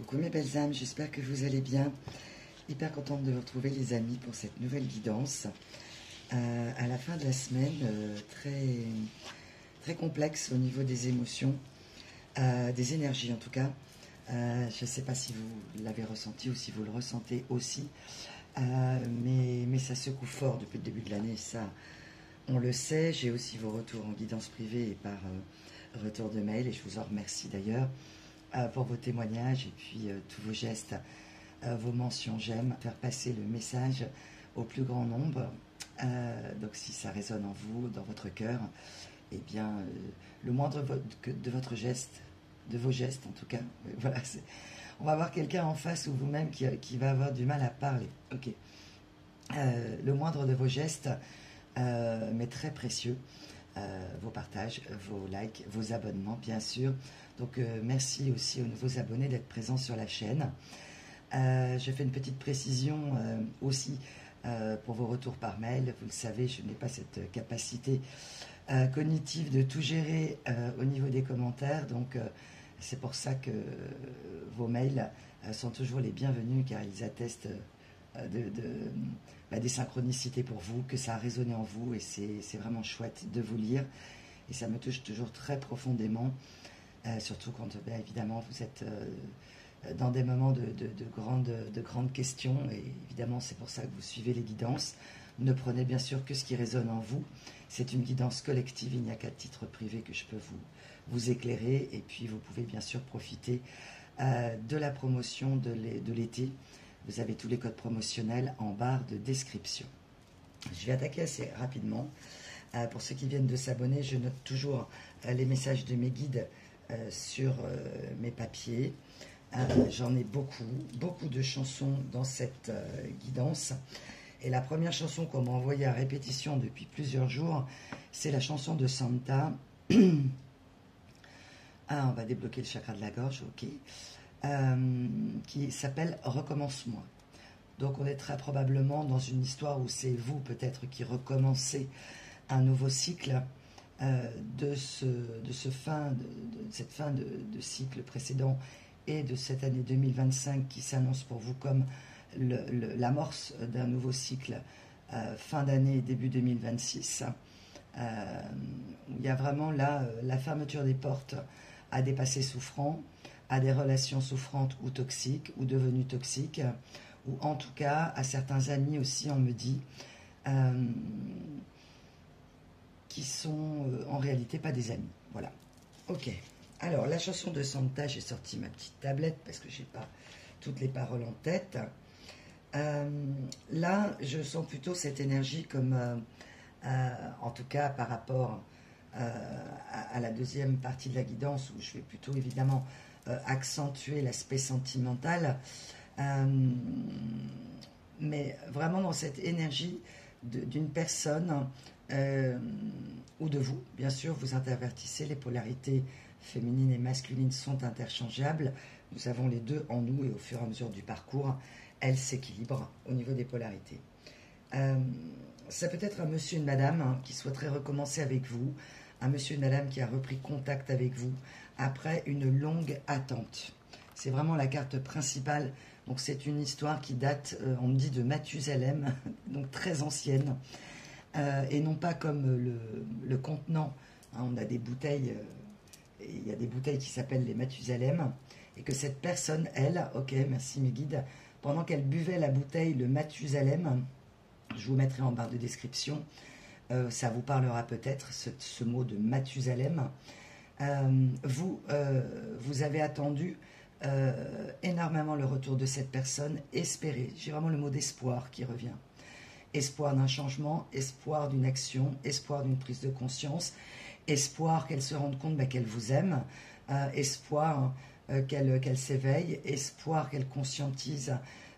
Coucou mes belles âmes, j'espère que vous allez bien. Hyper contente de vous retrouver les amis pour cette nouvelle guidance. À la fin de la semaine, très complexe au niveau des émotions, des énergies en tout cas. Je ne sais pas si vous l'avez ressenti ou si vous le ressentez aussi, mais ça secoue fort depuis le début de l'année, ça on le sait. J'ai aussi vos retours en guidance privée et par retour de mail, et je vous en remercie d'ailleurs pour vos témoignages et puis tous vos gestes, vos mentions j'aime, faire passer le message au plus grand nombre. Donc si ça résonne en vous, dans votre cœur, eh bien le moindre de votre geste, de vos gestes en tout cas, voilà, on va avoir quelqu'un en face ou vous-même qui va avoir du mal à parler. Ok. Le moindre de vos gestes, mais très précieux, vos partages, vos likes, vos abonnements bien sûr. Donc merci aussi aux nouveaux abonnés d'être présents sur la chaîne. Je fais une petite précision aussi pour vos retours par mail. Vous le savez, je n'ai pas cette capacité cognitive de tout gérer au niveau des commentaires. Donc c'est pour ça que vos mails sont toujours les bienvenus, car ils attestent des synchronicités pour vous, que ça a résonné en vous, et c'est vraiment chouette de vous lire. Et ça me touche toujours très profondément. Surtout quand, évidemment, vous êtes dans des moments de grandes questions. Et évidemment, c'est pour ça que vous suivez les guidances. Ne prenez bien sûr que ce qui résonne en vous. C'est une guidance collective. Il n'y a qu'à titre privé que je peux vous éclairer. Et puis, vous pouvez bien sûr profiter de la promotion de l'été. Vous avez tous les codes promotionnels en barre de description. Je vais attaquer assez rapidement. Pour ceux qui viennent de s'abonner, je note toujours les messages de mes guides sur mes papiers. J'en ai beaucoup de chansons dans cette guidance. Et la première chanson qu'on m'a envoyée à répétition depuis plusieurs jours, c'est la chanson de Santa. On va débloquer le chakra de la gorge, ok. Qui s'appelle Recommence-moi. Donc on est très probablement dans une histoire où c'est vous peut-être qui recommencez un nouveau cycle de cette fin de cycle précédent et de cette année 2025 qui s'annonce pour vous comme l'amorce d'un nouveau cycle fin d'année début 2026. Il y a vraiment là la fermeture des portes à des passés souffrants, à des relations souffrantes ou toxiques ou devenues toxiques, ou en tout cas à certains amis aussi, on me dit, qui sont en réalité pas des amis. Voilà. Ok. Alors, la chanson de Santa, j'ai sorti ma petite tablette parce que j'ai pas toutes les paroles en tête. Là, je sens plutôt cette énergie comme, en tout cas par rapport à la deuxième partie de la guidance, où je vais plutôt évidemment accentuer l'aspect sentimental, mais vraiment dans cette énergie d'une personne ou de vous, bien sûr, vous intervertissez. Les polarités féminines et masculines sont interchangeables, nous avons les deux en nous, et au fur et à mesure du parcours, elles s'équilibrent au niveau des polarités. Ça peut être un monsieur et une madame qui souhaiterait recommencer avec vous, un monsieur et une madame qui a repris contact avec vous après une longue attente. C'est vraiment la carte principale. Donc c'est une histoire qui date, on me dit, de Mathusalem, donc très ancienne, et non pas comme le contenant. On a des bouteilles, il y a des bouteilles qui s'appellent les Mathusalem, et que cette personne, elle, ok, merci mes guides, pendant qu'elle buvait la bouteille, le Mathusalem, je vous mettrai en barre de description, ça vous parlera peut-être, ce mot de Mathusalem. Vous avez attendu énormément le retour de cette personne, espérez, j'ai vraiment le mot d'espoir qui revient. Espoir d'un changement, espoir d'une action, espoir d'une prise de conscience, espoir qu'elle se rende compte qu'elle vous aime, espoir qu'elle s'éveille, espoir qu'elle conscientise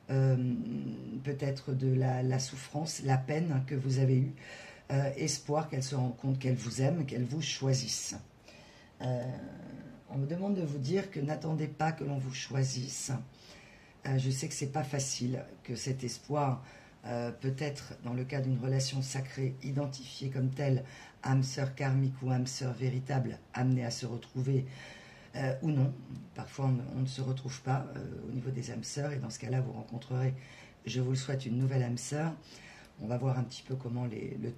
peut-être de la souffrance, la peine que vous avez eue, espoir qu'elle se rende compte qu'elle vous aime, qu'elle vous choisisse. On me demande de vous dire que n'attendez pas que l'on vous choisisse. Je sais que c'est pas facile, que cet espoir peut-être dans le cas d'une relation sacrée, identifiée comme telle, âme sœur karmique ou âme sœur véritable, amenée à se retrouver ou non. Parfois, on ne se retrouve pas au niveau des âmes sœurs, et dans ce cas-là, vous rencontrerez, je vous le souhaite, une nouvelle âme sœur. On va voir un petit peu comment le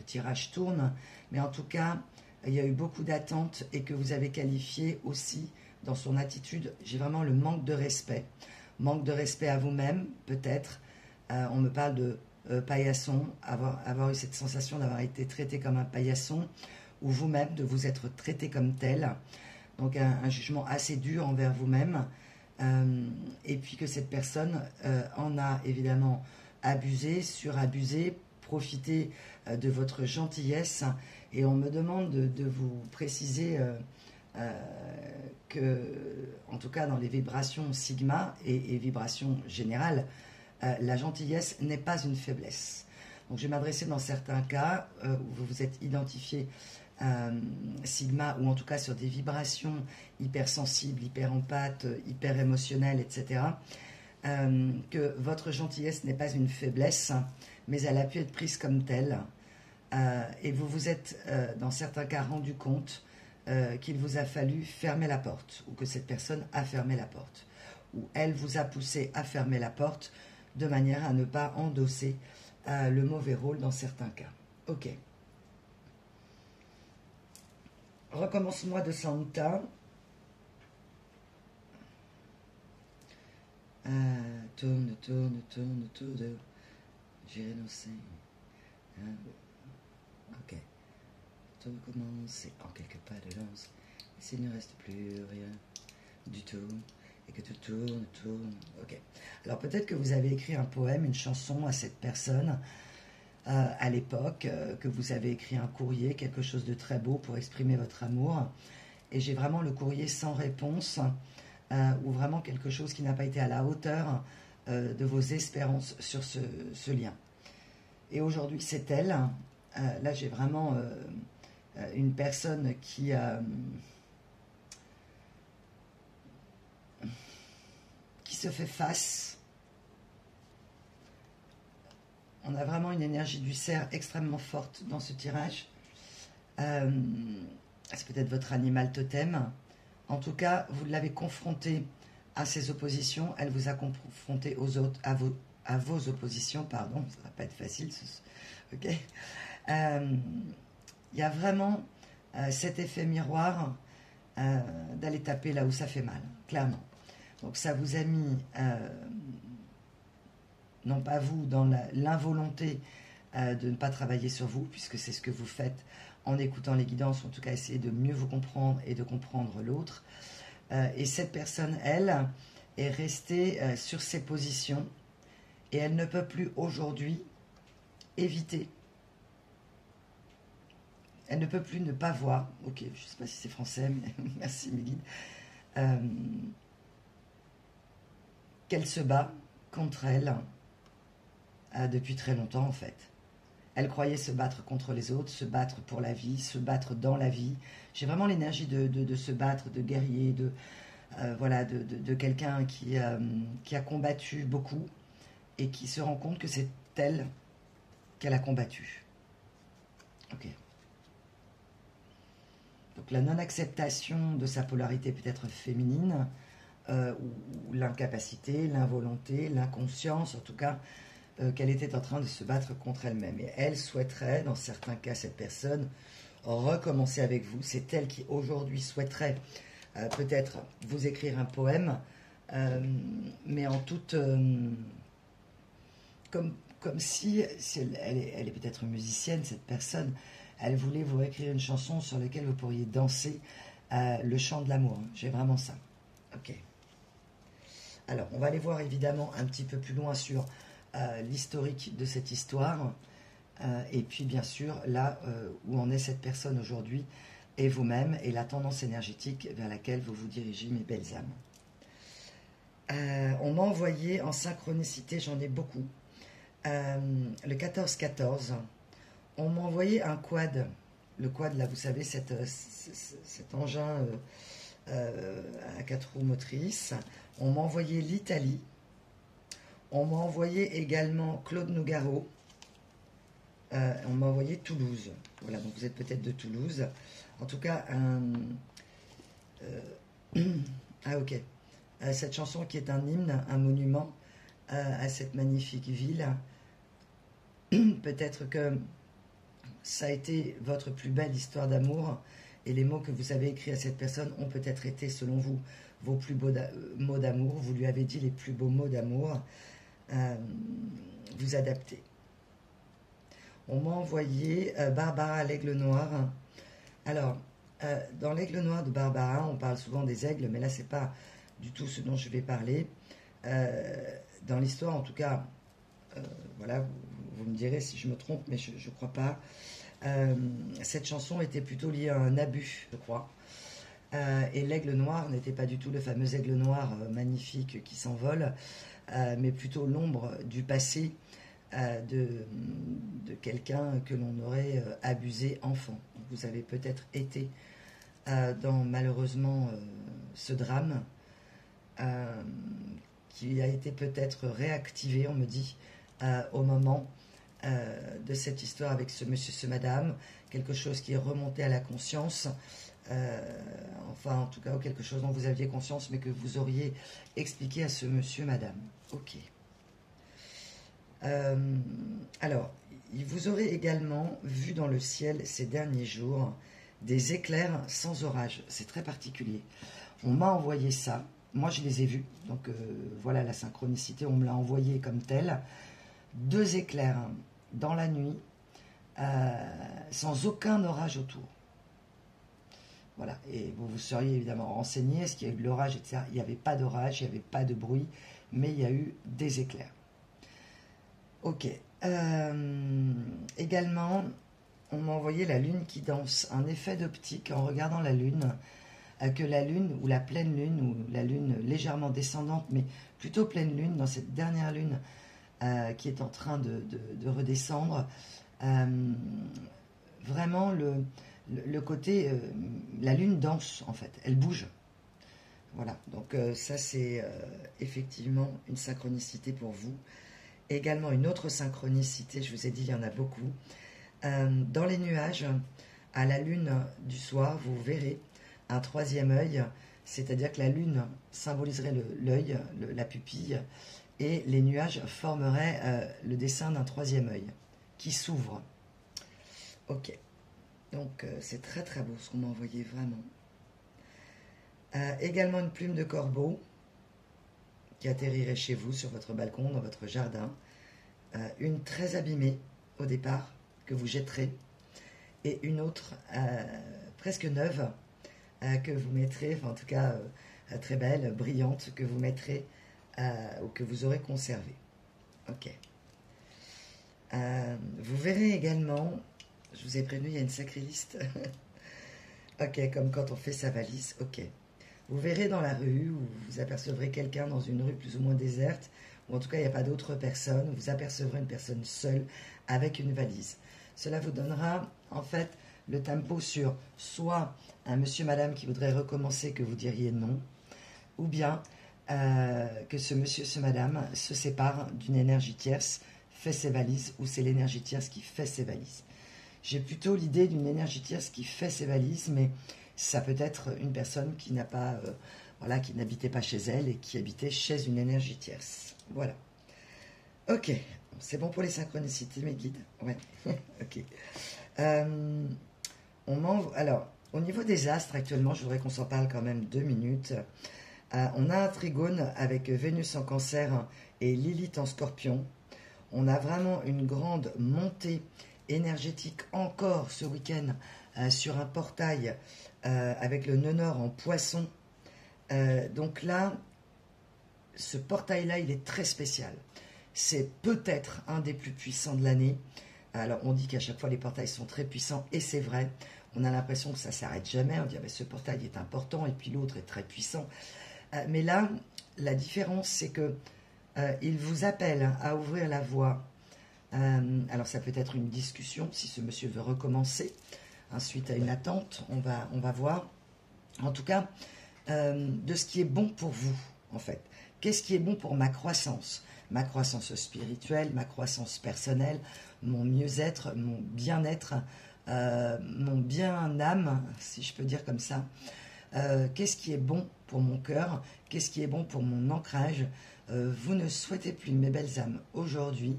tirage tourne, mais en tout cas, il y a eu beaucoup d'attentes et que vous avez qualifié aussi dans son attitude. J'ai vraiment le manque de respect. Manque de respect à vous-même, peut-être. On me parle de paillasson, avoir eu cette sensation d'avoir été traité comme un paillasson, ou vous-même de vous être traité comme tel. Donc un jugement assez dur envers vous-même. Et puis que cette personne en a évidemment abusé, surabusé, profité de votre gentillesse. Et on me demande de vous préciser que, en tout cas dans les vibrations sigma et vibrations générales, la gentillesse n'est pas une faiblesse. Donc je vais m'adresser dans certains cas où vous vous êtes identifié sigma, ou en tout cas sur des vibrations hypersensibles, hyper empathes, hyper émotionnelles, etc. Que votre gentillesse n'est pas une faiblesse, mais elle a pu être prise comme telle. Et vous vous êtes, dans certains cas, rendu compte qu'il vous a fallu fermer la porte, ou que cette personne a fermé la porte, ou elle vous a poussé à fermer la porte de manière à ne pas endosser le mauvais rôle dans certains cas. Ok. Recommence-moi de Santa. Tourne, tourne, tourne, tourne. J'ai renoncé. Ok. Tout commence en quelques pas de danse. Et s'il ne reste plus rien du tout, et que tout tourne, tourne. Ok. Alors peut-être que vous avez écrit un poème, une chanson à cette personne à l'époque, que vous avez écrit un courrier, quelque chose de très beau pour exprimer votre amour. Et j'ai vraiment le courrier sans réponse, ou vraiment quelque chose qui n'a pas été à la hauteur de vos espérances sur ce lien. Et aujourd'hui, c'est elle. Là, j'ai vraiment une personne qui se fait face. On a vraiment une énergie du cerf extrêmement forte dans ce tirage. C'est peut-être votre animal totem. En tout cas, vous l'avez confronté à ses oppositions. Elle vous a confronté à vos oppositions. Pardon, ça ne va pas être facile. Ok. Il y a vraiment cet effet miroir d'aller taper là où ça fait mal, clairement. Donc ça vous a mis, non pas vous, dans l'involonté de ne pas travailler sur vous, puisque c'est ce que vous faites en écoutant les guidances, ou en tout cas essayer de mieux vous comprendre et de comprendre l'autre. Et cette personne, elle, est restée sur ses positions, et elle ne peut plus aujourd'hui éviter. Elle ne peut plus ne pas voir. Ok, je ne sais pas si c'est français, mais merci mes guides. Qu'elle se bat contre elle depuis très longtemps en fait. Elle croyait se battre contre les autres, se battre pour la vie, se battre dans la vie. J'ai vraiment l'énergie de se battre, de guerrier, voilà, de quelqu'un qui a combattu beaucoup et qui se rend compte que c'est elle qu'elle a combattu. Ok. Donc la non-acceptation de sa polarité peut-être féminine, ou l'incapacité, l'involonté, l'inconscience, en tout cas, qu'elle était en train de se battre contre elle-même. Et elle souhaiterait, dans certains cas, cette personne, recommencer avec vous. C'est elle qui, aujourd'hui, souhaiterait peut-être vous écrire un poème, mais en toute... comme si elle est peut-être musicienne, cette personne, elle voulait vous écrire une chanson sur laquelle vous pourriez danser le chant de l'amour. J'ai vraiment ça. Ok. Alors, on va aller voir évidemment un petit peu plus loin sur l'historique de cette histoire. Et puis, bien sûr, là où en est cette personne aujourd'hui, et vous-même, et la tendance énergétique vers laquelle vous vous dirigez, mes belles âmes. On m'a envoyé en synchronicité, j'en ai beaucoup, le 14-14. On m'a envoyé un quad. Le quad, là, vous savez, cet engin à 4 roues motrices. On m'a envoyé l'Italie. On m'a envoyé également Claude Nougaro. On m'a envoyé Toulouse. Voilà, donc vous êtes peut-être de Toulouse. En tout cas, Ah ok. Cette chanson qui est un hymne, un monument à cette magnifique ville. Peut-être que ça a été votre plus belle histoire d'amour et les mots que vous avez écrits à cette personne ont peut-être été, selon vous, vos plus beaux mots d'amour. Vous lui avez dit les plus beaux mots d'amour. Vous adaptez. On m'a envoyé Barbara l'aigle noir. Alors, dans l'aigle noir de Barbara, on parle souvent des aigles, mais là, c'est pas du tout ce dont je vais parler. Dans l'histoire, en tout cas, voilà, vous me direz si je me trompe, mais je ne crois pas. Cette chanson était plutôt liée à un abus, je crois. Et l'aigle noir n'était pas du tout le fameux aigle noir magnifique qui s'envole, mais plutôt l'ombre du passé de quelqu'un que l'on aurait abusé enfant. Vous avez peut-être été dans malheureusement ce drame qui a été peut-être réactivé, on me dit, au moment de cette histoire avec ce monsieur, ce madame, quelque chose qui est remonté à la conscience, enfin en tout cas quelque chose dont vous aviez conscience mais que vous auriez expliqué à ce monsieur, madame. Ok. Alors, vous aurez également vu dans le ciel ces derniers jours des éclairs sans orage. C'est très particulier. On m'a envoyé ça. Moi, je les ai vus. Donc, voilà la synchronicité. On me l'a envoyé comme tel. 2 éclairs dans la nuit, sans aucun orage autour. Voilà. Et vous vous seriez évidemment renseigné. Est-ce qu'il y a eu de l'orage, etc. Il n'y avait pas d'orage, il n'y avait pas de bruit, mais il y a eu des éclairs. Ok. Également, on m'a envoyé la lune qui danse. Un effet d'optique en regardant la lune, que la lune ou la pleine lune ou la lune légèrement descendante, mais plutôt pleine lune, dans cette dernière lune qui est en train de redescendre, vraiment le côté, la lune danse en fait, elle bouge. Voilà, donc ça c'est effectivement une synchronicité pour vous. Également une autre synchronicité, je vous ai dit il y en a beaucoup. Dans les nuages, à la lune du soir, vous verrez un 3e œil, c'est-à-dire que la lune symboliserait l'œil, la pupille, et les nuages formeraient le dessin d'un 3e œil qui s'ouvre. Ok, donc c'est très très beau ce qu'on m'a envoyé, vraiment. Également une plume de corbeau qui atterrirait chez vous, sur votre balcon, dans votre jardin. Une très abîmée au départ, que vous jetterez, et une autre presque neuve, que vous mettrez, enfin en tout cas très belle, brillante, que vous mettrez ou que vous aurez conservée. Ok. Vous verrez également, je vous ai prévenu, il y a une sacrée liste. Ok, comme quand on fait sa valise, ok. Vous verrez dans la rue, ou vous apercevrez quelqu'un dans une rue plus ou moins déserte, ou en tout cas il n'y a pas d'autres personnes, vous apercevrez une personne seule avec une valise. Cela vous donnera en fait le tempo sur soit un monsieur, madame qui voudrait recommencer, que vous diriez non, ou bien que ce monsieur, ce madame se sépare d'une énergie tierce, fait ses valises, ou c'est l'énergie tierce qui fait ses valises. J'ai plutôt l'idée d'une énergie tierce qui fait ses valises, mais ça peut être une personne qui n'a pas, voilà, qui n'habitait pas chez elle et qui habitait chez une énergie tierce. Voilà. Ok, c'est bon pour les synchronicités, mes guides. Ouais. Ok. Alors, au niveau des astres, actuellement, je voudrais qu'on s'en parle quand même 2 minutes. On a un trigone avec Vénus en Cancer et Lilith en Scorpion. On a vraiment une grande montée énergétique encore ce week-end sur un portail avec le nœud nord en Poisson. Donc là, ce portail-là, il est très spécial. C'est peut-être un des plus puissants de l'année. Alors, on dit qu'à chaque fois, les portails sont très puissants, et c'est vrai. On a l'impression que ça ne s'arrête jamais. On dit, ah ben, ce portail est important, et puis l'autre est très puissant. Mais là, la différence, c'est que il vous appelle à ouvrir la voie. Alors, ça peut être une discussion, si ce monsieur veut recommencer, suite à une attente, on va voir. En tout cas, de ce qui est bon pour vous, en fait. Qu'est-ce qui est bon pour ma croissance spirituelle, ma croissance personnelle, mon mieux-être, mon bien-être, mon bien-âme, si je peux dire comme ça. qu'est-ce qui est bon pour mon cœur, qu'est-ce qui est bon pour mon ancrage. Vous ne souhaitez plus, mes belles âmes, aujourd'hui,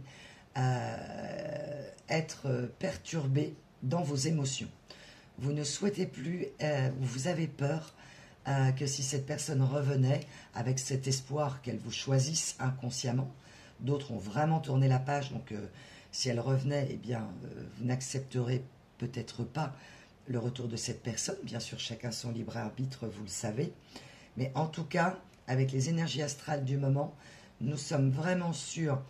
être perturbé dans vos émotions. Vous ne souhaitez plus, ou vous avez peur que si cette personne revenait avec cet espoir qu'elle vous choisisse inconsciemment, d'autres ont vraiment tourné la page, donc si elle revenait, eh bien, vous n'accepterez peut-être pas le retour de cette personne. Bien sûr, chacun son libre arbitre, vous le savez. Mais en tout cas, avec les énergies astrales du moment, nous sommes vraiment sur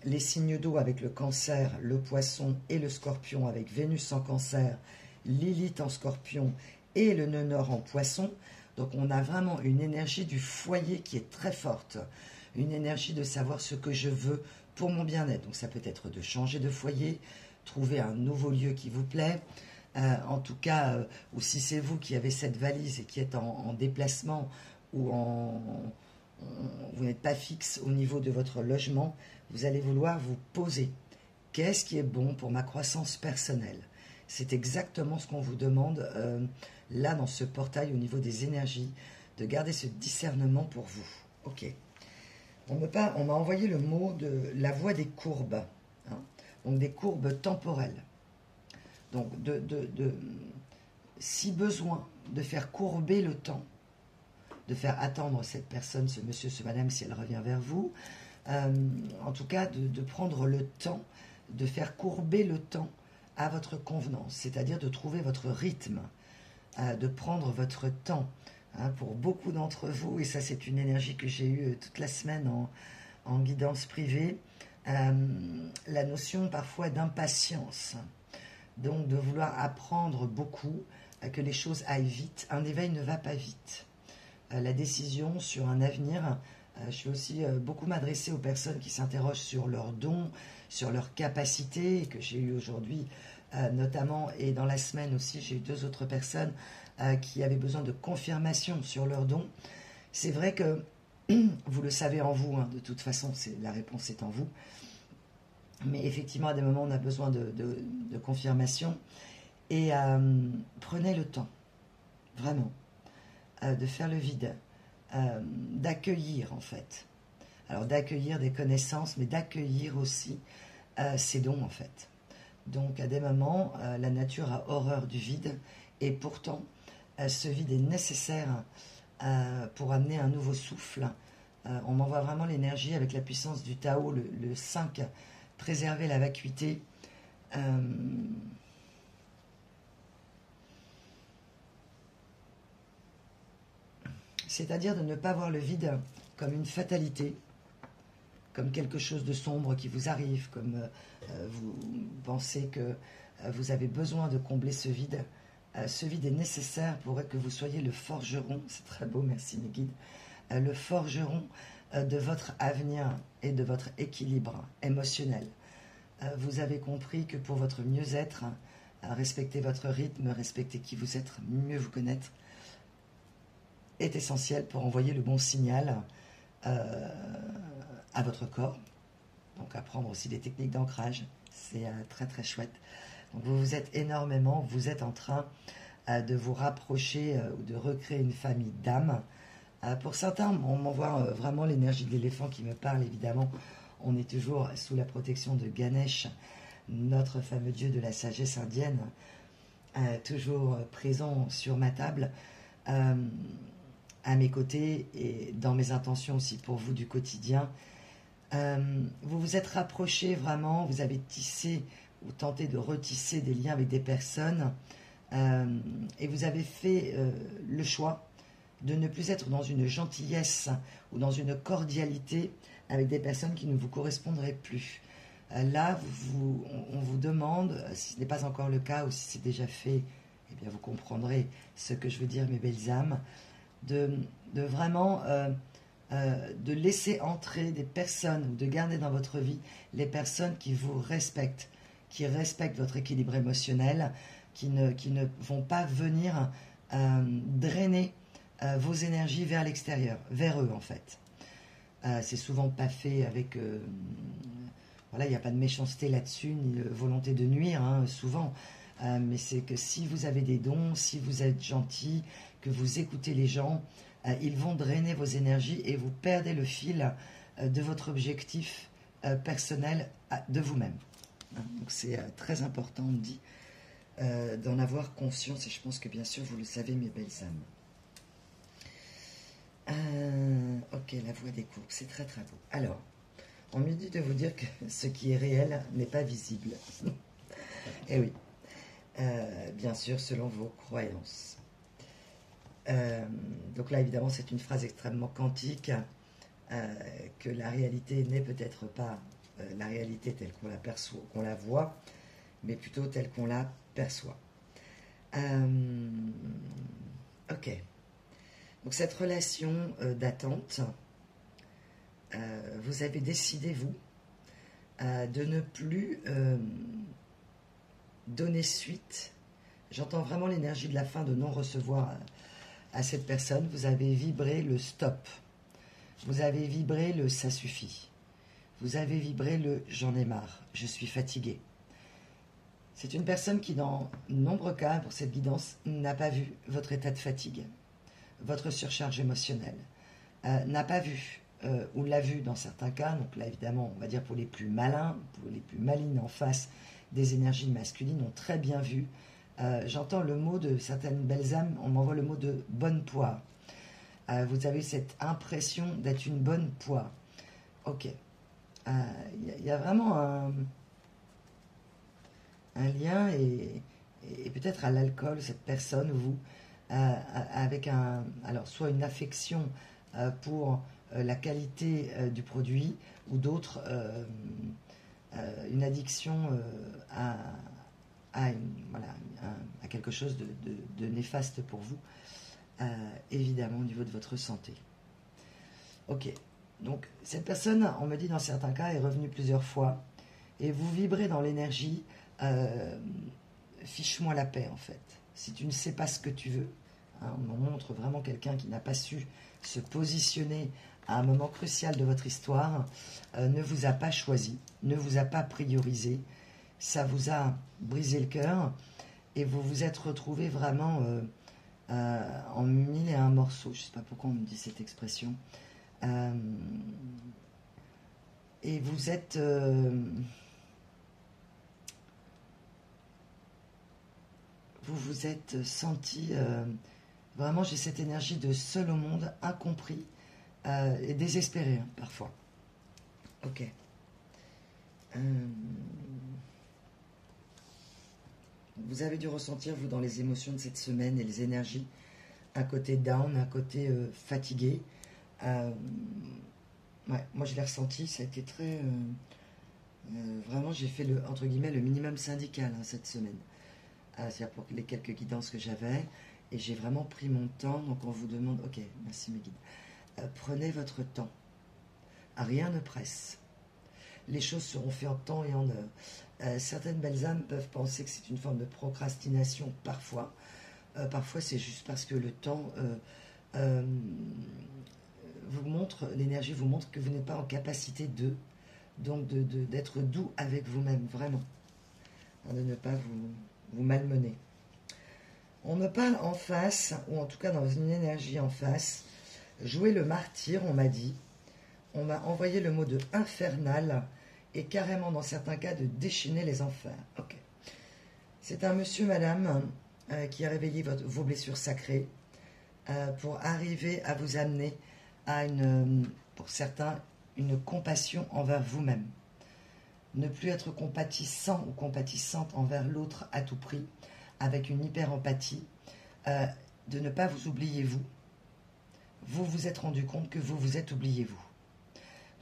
les signes d'eau avec le cancer, le poisson et le scorpion, avec Vénus en cancer, Lilith en scorpion et le nœud nord en poisson. Donc on a vraiment une énergie du foyer qui est très forte, une énergie de savoir ce que je veux pour mon bien-être. Donc ça peut être de changer de foyer, trouver un nouveau lieu qui vous plaît, en tout cas, ou si c'est vous qui avez cette valise et qui êtes en déplacement ou vous n'êtes pas fixe au niveau de votre logement, vous allez vouloir vous poser. Qu'est-ce qui est bon pour ma croissance personnelle? C'est exactement ce qu'on vous demande là dans ce portail au niveau des énergies, de garder ce discernement pour vous. Ok. On m'a envoyé le mot de la voie des courbes, hein, donc des courbes temporelles. Donc, si besoin de faire courber le temps, de faire attendre cette personne, ce monsieur, ce madame, si elle revient vers vous, en tout cas de prendre le temps, de faire courber le temps à votre convenance, c'est-à-dire de trouver votre rythme, de prendre votre temps. Hein, pour beaucoup d'entre vous, et ça c'est une énergie que j'ai eue toute la semaine en guidance privée, la notion parfois d'impatience, donc de vouloir apprendre beaucoup, que les choses aillent vite. Un éveil ne va pas vite. La décision sur un avenir, je vais aussi beaucoup m'adresser aux personnes qui s'interrogent sur leurs dons, sur leurs capacités, que j'ai eu aujourd'hui notamment, et dans la semaine aussi, j'ai eu 2 autres personnes qui avaient besoin de confirmation sur leurs dons. C'est vrai que vous le savez en vous, hein, de toute façon, la réponse est en vous. Mais effectivement, à des moments, on a besoin de confirmation. Et prenez le temps, vraiment, de faire le vide, d'accueillir en fait. Alors d'accueillir des connaissances, mais d'accueillir aussi ses dons en fait. Donc à des moments, la nature a horreur du vide, et pourtant, ce vide est nécessaire pour amener un nouveau souffle. On m'envoie vraiment l'énergie avec la puissance du Tao, le 5, préserver la vacuité. C'est-à-dire de ne pas voir le vide comme une fatalité, comme quelque chose de sombre qui vous arrive, comme vous pensez que vous avez besoin de combler ce vide. Ce vide est nécessaire pour que vous soyez le forgeron, c'est très beau, merci mes guides, le forgeron de votre avenir et de votre équilibre émotionnel. Vous avez compris que pour votre mieux-être, respecter votre rythme, respecter qui vous êtes, mieux vous connaître, est essentiel pour envoyer le bon signal à votre corps. Donc apprendre aussi des techniques d'ancrage, c'est très très chouette. Donc vous êtes énormément, vous êtes en train de vous rapprocher ou de recréer une famille d'âmes. Pour certains, on m'envoie vraiment l'énergie de l'éléphant qui me parle, évidemment. On est toujours sous la protection de Ganesh, notre fameux dieu de la sagesse indienne, toujours présent sur ma table, à mes côtés et dans mes intentions aussi pour vous du quotidien. Vous vous êtes rapprochés vraiment, vous avez tissé ou tenté de retisser des liens avec des personnes et vous avez fait le choix de ne plus être dans une gentillesse ou dans une cordialité avec des personnes qui ne vous correspondraient plus. Là, on vous demande, si ce n'est pas encore le cas ou si c'est déjà fait, eh bien vous comprendrez ce que je veux dire, mes belles âmes, de vraiment de laisser entrer des personnes, ou de garder dans votre vie les personnes qui vous respectent, qui respectent votre équilibre émotionnel, qui ne vont pas venir drainer vos énergies vers l'extérieur, vers eux en fait. C'est souvent pas fait avec... voilà, il n'y a pas de méchanceté là-dessus, ni de volonté de nuire, hein, souvent. Mais c'est que si vous avez des dons, si vous êtes gentil, que vous écoutez les gens, ils vont drainer vos énergies et vous perdez le fil de votre objectif personnel de vous-même. Hein, donc c'est très important, on me dit, d'en avoir conscience, et je pense que bien sûr vous le savez, mes belles âmes. Ok, la voie des courbes, c'est très très beau. Alors, on me dit de vous dire que ce qui est réel n'est pas visible. Et oui, bien sûr, selon vos croyances. Donc là, évidemment, c'est une phrase extrêmement quantique, que la réalité n'est peut-être pas la réalité telle qu'on la perçoit, qu'on la voit, mais plutôt telle qu'on la perçoit. Ok. Donc cette relation d'attente, vous avez décidé, vous, de ne plus donner suite. J'entends vraiment l'énergie de la fin, de non-recevoir à cette personne. Vous avez vibré le stop. Vous avez vibré le ça suffit. Vous avez vibré le j'en ai marre, je suis fatigué. C'est une personne qui, dans de nombreux cas, pour cette guidance, n'a pas vu votre état de fatigue, votre surcharge émotionnelle, n'a pas vu, ou l'a vu dans certains cas, donc là évidemment, on va dire pour les plus malins, pour les plus malines en face des énergies masculines, ont très bien vu. J'entends le mot de certaines belles âmes, on m'envoie le mot de bonne poire. Vous avez cette impression d'être une bonne poire. Ok. Il y a vraiment un lien et peut-être à l'alcool, cette personne, vous, avec alors soit une affection pour la qualité du produit, ou d'autres, une addiction à quelque chose de néfaste pour vous, évidemment au niveau de votre santé. Ok, donc cette personne, on me dit dans certains cas, est revenue plusieurs fois, et vous vibrez dans l'énergie, fiche-moi la paix en fait. Si tu ne sais pas ce que tu veux, hein, on me montre vraiment quelqu'un qui n'a pas su se positionner à un moment crucial de votre histoire, ne vous a pas choisi, ne vous a pas priorisé, ça vous a brisé le cœur, et vous vous êtes retrouvé vraiment en mille et un morceaux. Je ne sais pas pourquoi on me dit cette expression. Et vous êtes... vous vous êtes senti... vraiment, j'ai cette énergie de seul au monde, incompris et désespéré, hein, parfois. Ok. Vous avez dû ressentir, vous, dans les émotions de cette semaine et les énergies, un côté down, un côté fatigué. Ouais, moi je l'ai ressenti, ça a été très... vraiment, j'ai fait entre guillemets, le minimum syndical hein, cette semaine. C'est-à-dire pour les quelques guidances que j'avais. Et j'ai vraiment pris mon temps. Donc on vous demande, ok, merci mes guides. Prenez votre temps. Rien ne presse. Les choses seront faites en temps et en heure. Certaines belles âmes peuvent penser que c'est une forme de procrastination parfois. Parfois c'est juste parce que le temps vous montre, l'énergie vous montre que vous n'êtes pas en capacité donc d'être doux avec vous-même, vraiment. Hein, de ne pas vous malmener. On me parle en face, ou en tout cas dans une énergie en face, jouer le martyr, on m'a dit. On m'a envoyé le mot de infernal, et carrément dans certains cas de déchaîner les enfers. Ok. C'est un monsieur, madame, qui a réveillé vos blessures sacrées pour arriver à vous amener à pour certains, une compassion envers vous-même. Ne plus être compatissant ou compatissante envers l'autre à tout prix, avec une hyper-empathie, de ne pas vous oublier vous. Vous vous êtes rendu compte que vous vous êtes oublié vous.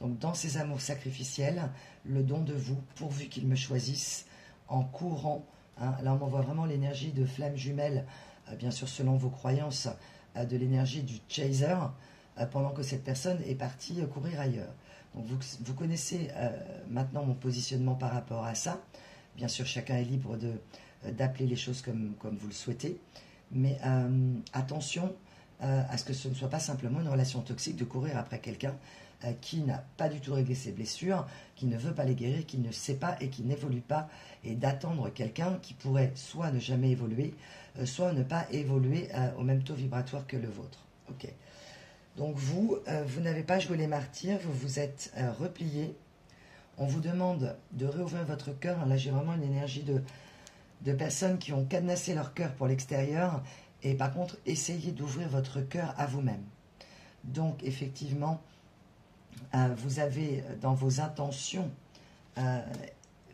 Donc dans ces amours sacrificiels, le don de vous, pourvu qu'ils me choisissent, en courant, hein, là on m'envoie vraiment l'énergie de flamme jumelle, bien sûr selon vos croyances, de l'énergie du chaser, pendant que cette personne est partie courir ailleurs. Donc vous connaissez maintenant mon positionnement par rapport à ça. Bien sûr, chacun est libre d'appeler les choses comme vous le souhaitez. Mais attention, à ce que ce ne soit pas simplement une relation toxique de courir après quelqu'un qui n'a pas du tout réglé ses blessures, qui ne veut pas les guérir, qui ne sait pas et qui n'évolue pas, et d'attendre quelqu'un qui pourrait soit ne jamais évoluer, soit ne pas évoluer au même taux vibratoire que le vôtre. Ok. Donc vous n'avez pas joué les martyrs, vous vous êtes replié. On vous demande de réouvrir votre cœur. Là, j'ai vraiment une énergie de personnes qui ont cadenassé leur cœur pour l'extérieur. Et par contre, essayez d'ouvrir votre cœur à vous-même. Donc, effectivement, vous avez dans vos intentions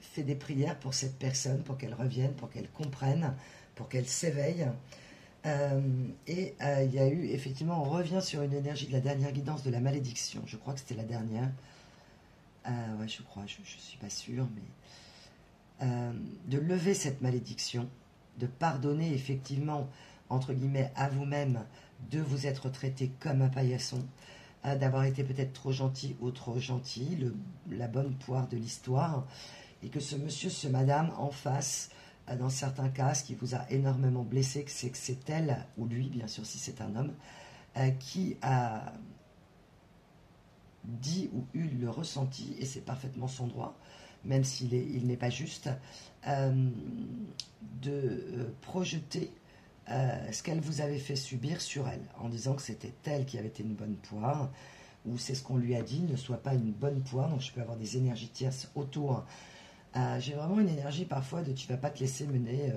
fait des prières pour cette personne, pour qu'elle revienne, pour qu'elle comprenne, pour qu'elle s'éveille. Il y a eu, effectivement, on revient sur une énergie de la dernière guidance de la malédiction. Je crois que c'était la dernière. Ouais, je crois, je ne suis pas sûre, mais de lever cette malédiction, de pardonner effectivement, entre guillemets, à vous-même, de vous être traité comme un paillasson, d'avoir été peut-être trop gentil ou trop gentil, la bonne poire de l'histoire, et que ce monsieur, ce madame en face, dans certains cas, ce qui vous a énormément blessé, c'est que c'est elle, ou lui, bien sûr, si c'est un homme, qui a dit ou eu le ressenti, et c'est parfaitement son droit, même il n'est pas juste, de projeter ce qu'elle vous avait fait subir sur elle, en disant que c'était elle qui avait été une bonne poire, ou c'est ce qu'on lui a dit, ne sois pas une bonne poire, donc je peux avoir des énergies tierces autour. J'ai vraiment une énergie parfois de tu vas pas te laisser mener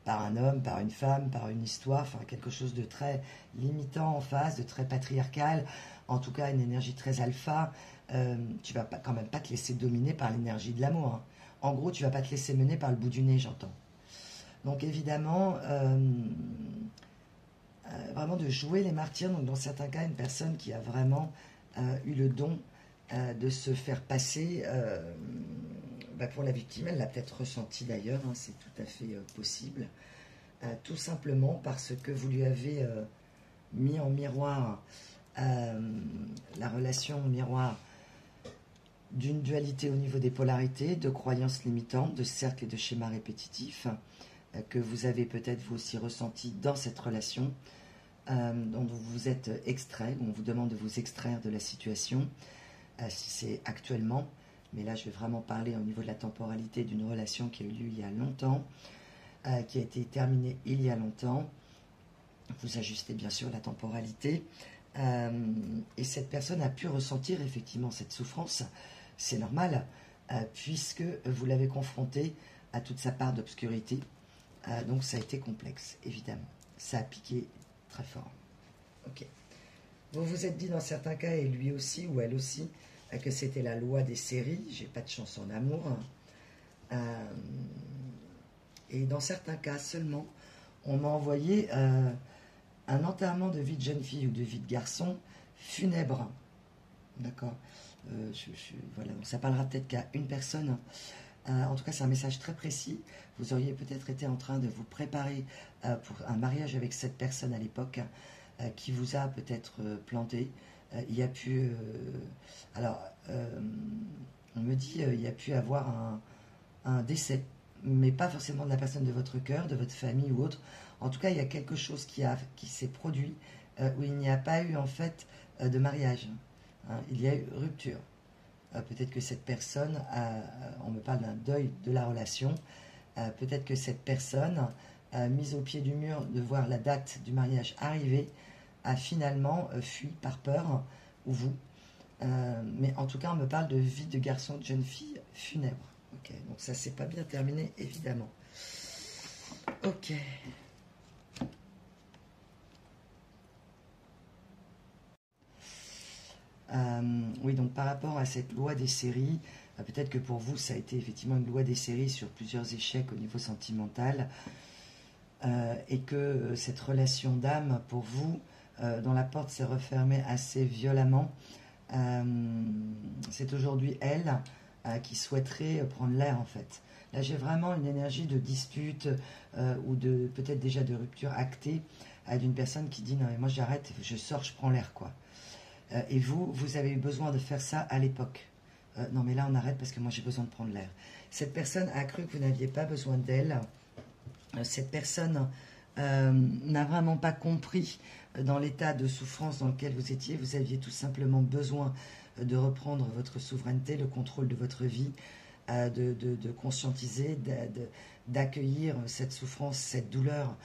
par un homme, par une femme, par une histoire, enfin quelque chose de très limitant en face, de très patriarcal, en tout cas une énergie très alpha. Tu vas quand même pas te laisser dominer par l'énergie de l'amour. Hein. En gros, tu vas pas te laisser mener par le bout du nez, j'entends. Donc évidemment, vraiment de jouer les martyrs, donc dans certains cas, une personne qui a vraiment eu le don de se faire passer pour la victime, elle l'a peut-être ressenti d'ailleurs, hein, c'est tout à fait possible, tout simplement parce que vous lui avez mis en miroir la relation miroir d'une dualité au niveau des polarités, de croyances limitantes, de cercles et de schémas répétitifs que vous avez peut-être vous aussi ressenti dans cette relation, dont vous vous êtes extrait, on vous demande de vous extraire de la situation, si c'est actuellement, mais là je vais vraiment parler au niveau de la temporalité d'une relation qui a eu lieu il y a longtemps, qui a été terminée il y a longtemps. Vous ajustez bien sûr la temporalité, et cette personne a pu ressentir effectivement cette souffrance, c'est normal, puisque vous l'avez confronté à toute sa part d'obscurité, donc ça a été complexe, évidemment, ça a piqué très fort. Ok. Vous vous êtes dit dans certains cas, et lui aussi, ou elle aussi, que c'était la loi des séries, j'ai pas de chance en amour, et dans certains cas seulement, on m'a envoyé un enterrement de vie de jeune fille ou de vie de garçon funèbre, d'accord, voilà, donc ça parlera peut-être qu'à une personne, en tout cas c'est un message très précis. Vous auriez peut-être été en train de vous préparer pour un mariage avec cette personne à l'époque, qui vous a peut-être planté. Il y a pu on me dit il y a pu avoir un décès, mais pas forcément de la personne de votre cœur, de votre famille ou autre. En tout cas, il y a quelque chose qui s'est produit où il n'y a pas eu en fait de mariage, hein. Il y a eu rupture. Peut-être que cette personne, on me parle d'un deuil de la relation, peut-être que cette personne, mise au pied du mur de voir la date du mariage arriver, a finalement fui par peur, ou vous. Mais en tout cas, on me parle de vie de garçon, de jeune fille funèbre. Ok, donc ça, c'est pas bien terminé, évidemment. Ok. Oui, donc par rapport à cette loi des séries, peut-être que pour vous, ça a été effectivement une loi des séries sur plusieurs échecs au niveau sentimental, et que cette relation d'âme, pour vous, dont la porte s'est refermée assez violemment, c'est aujourd'hui elle qui souhaiterait prendre l'air en fait. Là j'ai vraiment une énergie de dispute, ou de peut-être déjà de rupture actée, d'une personne qui dit non mais moi j'arrête, je sors, je prends l'air quoi. Et vous avez eu besoin de faire ça à l'époque. Non mais là on arrête parce que moi j'ai besoin de prendre l'air. Cette personne a cru que vous n'aviez pas besoin d'elle. Cette personne n'a vraiment pas compris dans l'état de souffrance dans lequel vous étiez. Vous aviez tout simplement besoin de reprendre votre souveraineté, le contrôle de votre vie, de conscientiser, d'accueillir cette souffrance, cette douleur,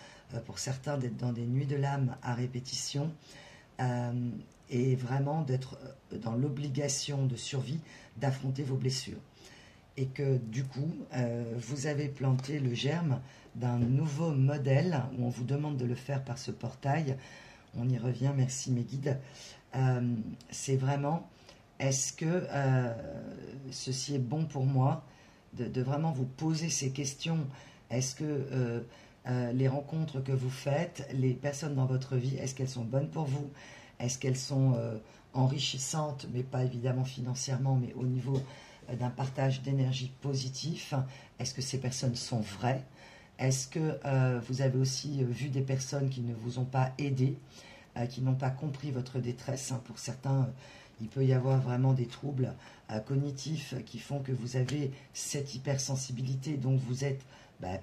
pour certains d'être dans des nuits de l'âme à répétition, et vraiment d'être dans l'obligation de survie d'affronter vos blessures. Et que du coup, vous avez planté le germe d'un nouveau modèle, où on vous demande de le faire par ce portail. On y revient, merci mes guides. C'est vraiment, est-ce que ceci est bon pour moi, de vraiment vous poser ces questions. Est-ce que les rencontres que vous faites, les personnes dans votre vie, est-ce qu'elles sont bonnes pour vous? Est-ce qu'elles sont enrichissantes, mais pas évidemment financièrement, mais au niveau d'un partage d'énergie positif? Est-ce que ces personnes sont vraies? Est-ce que vous avez aussi vu des personnes qui ne vous ont pas aidé, qui n'ont pas compris votre détresse? Pour certains, il peut y avoir vraiment des troubles cognitifs qui font que vous avez cette hypersensibilité, donc vous êtes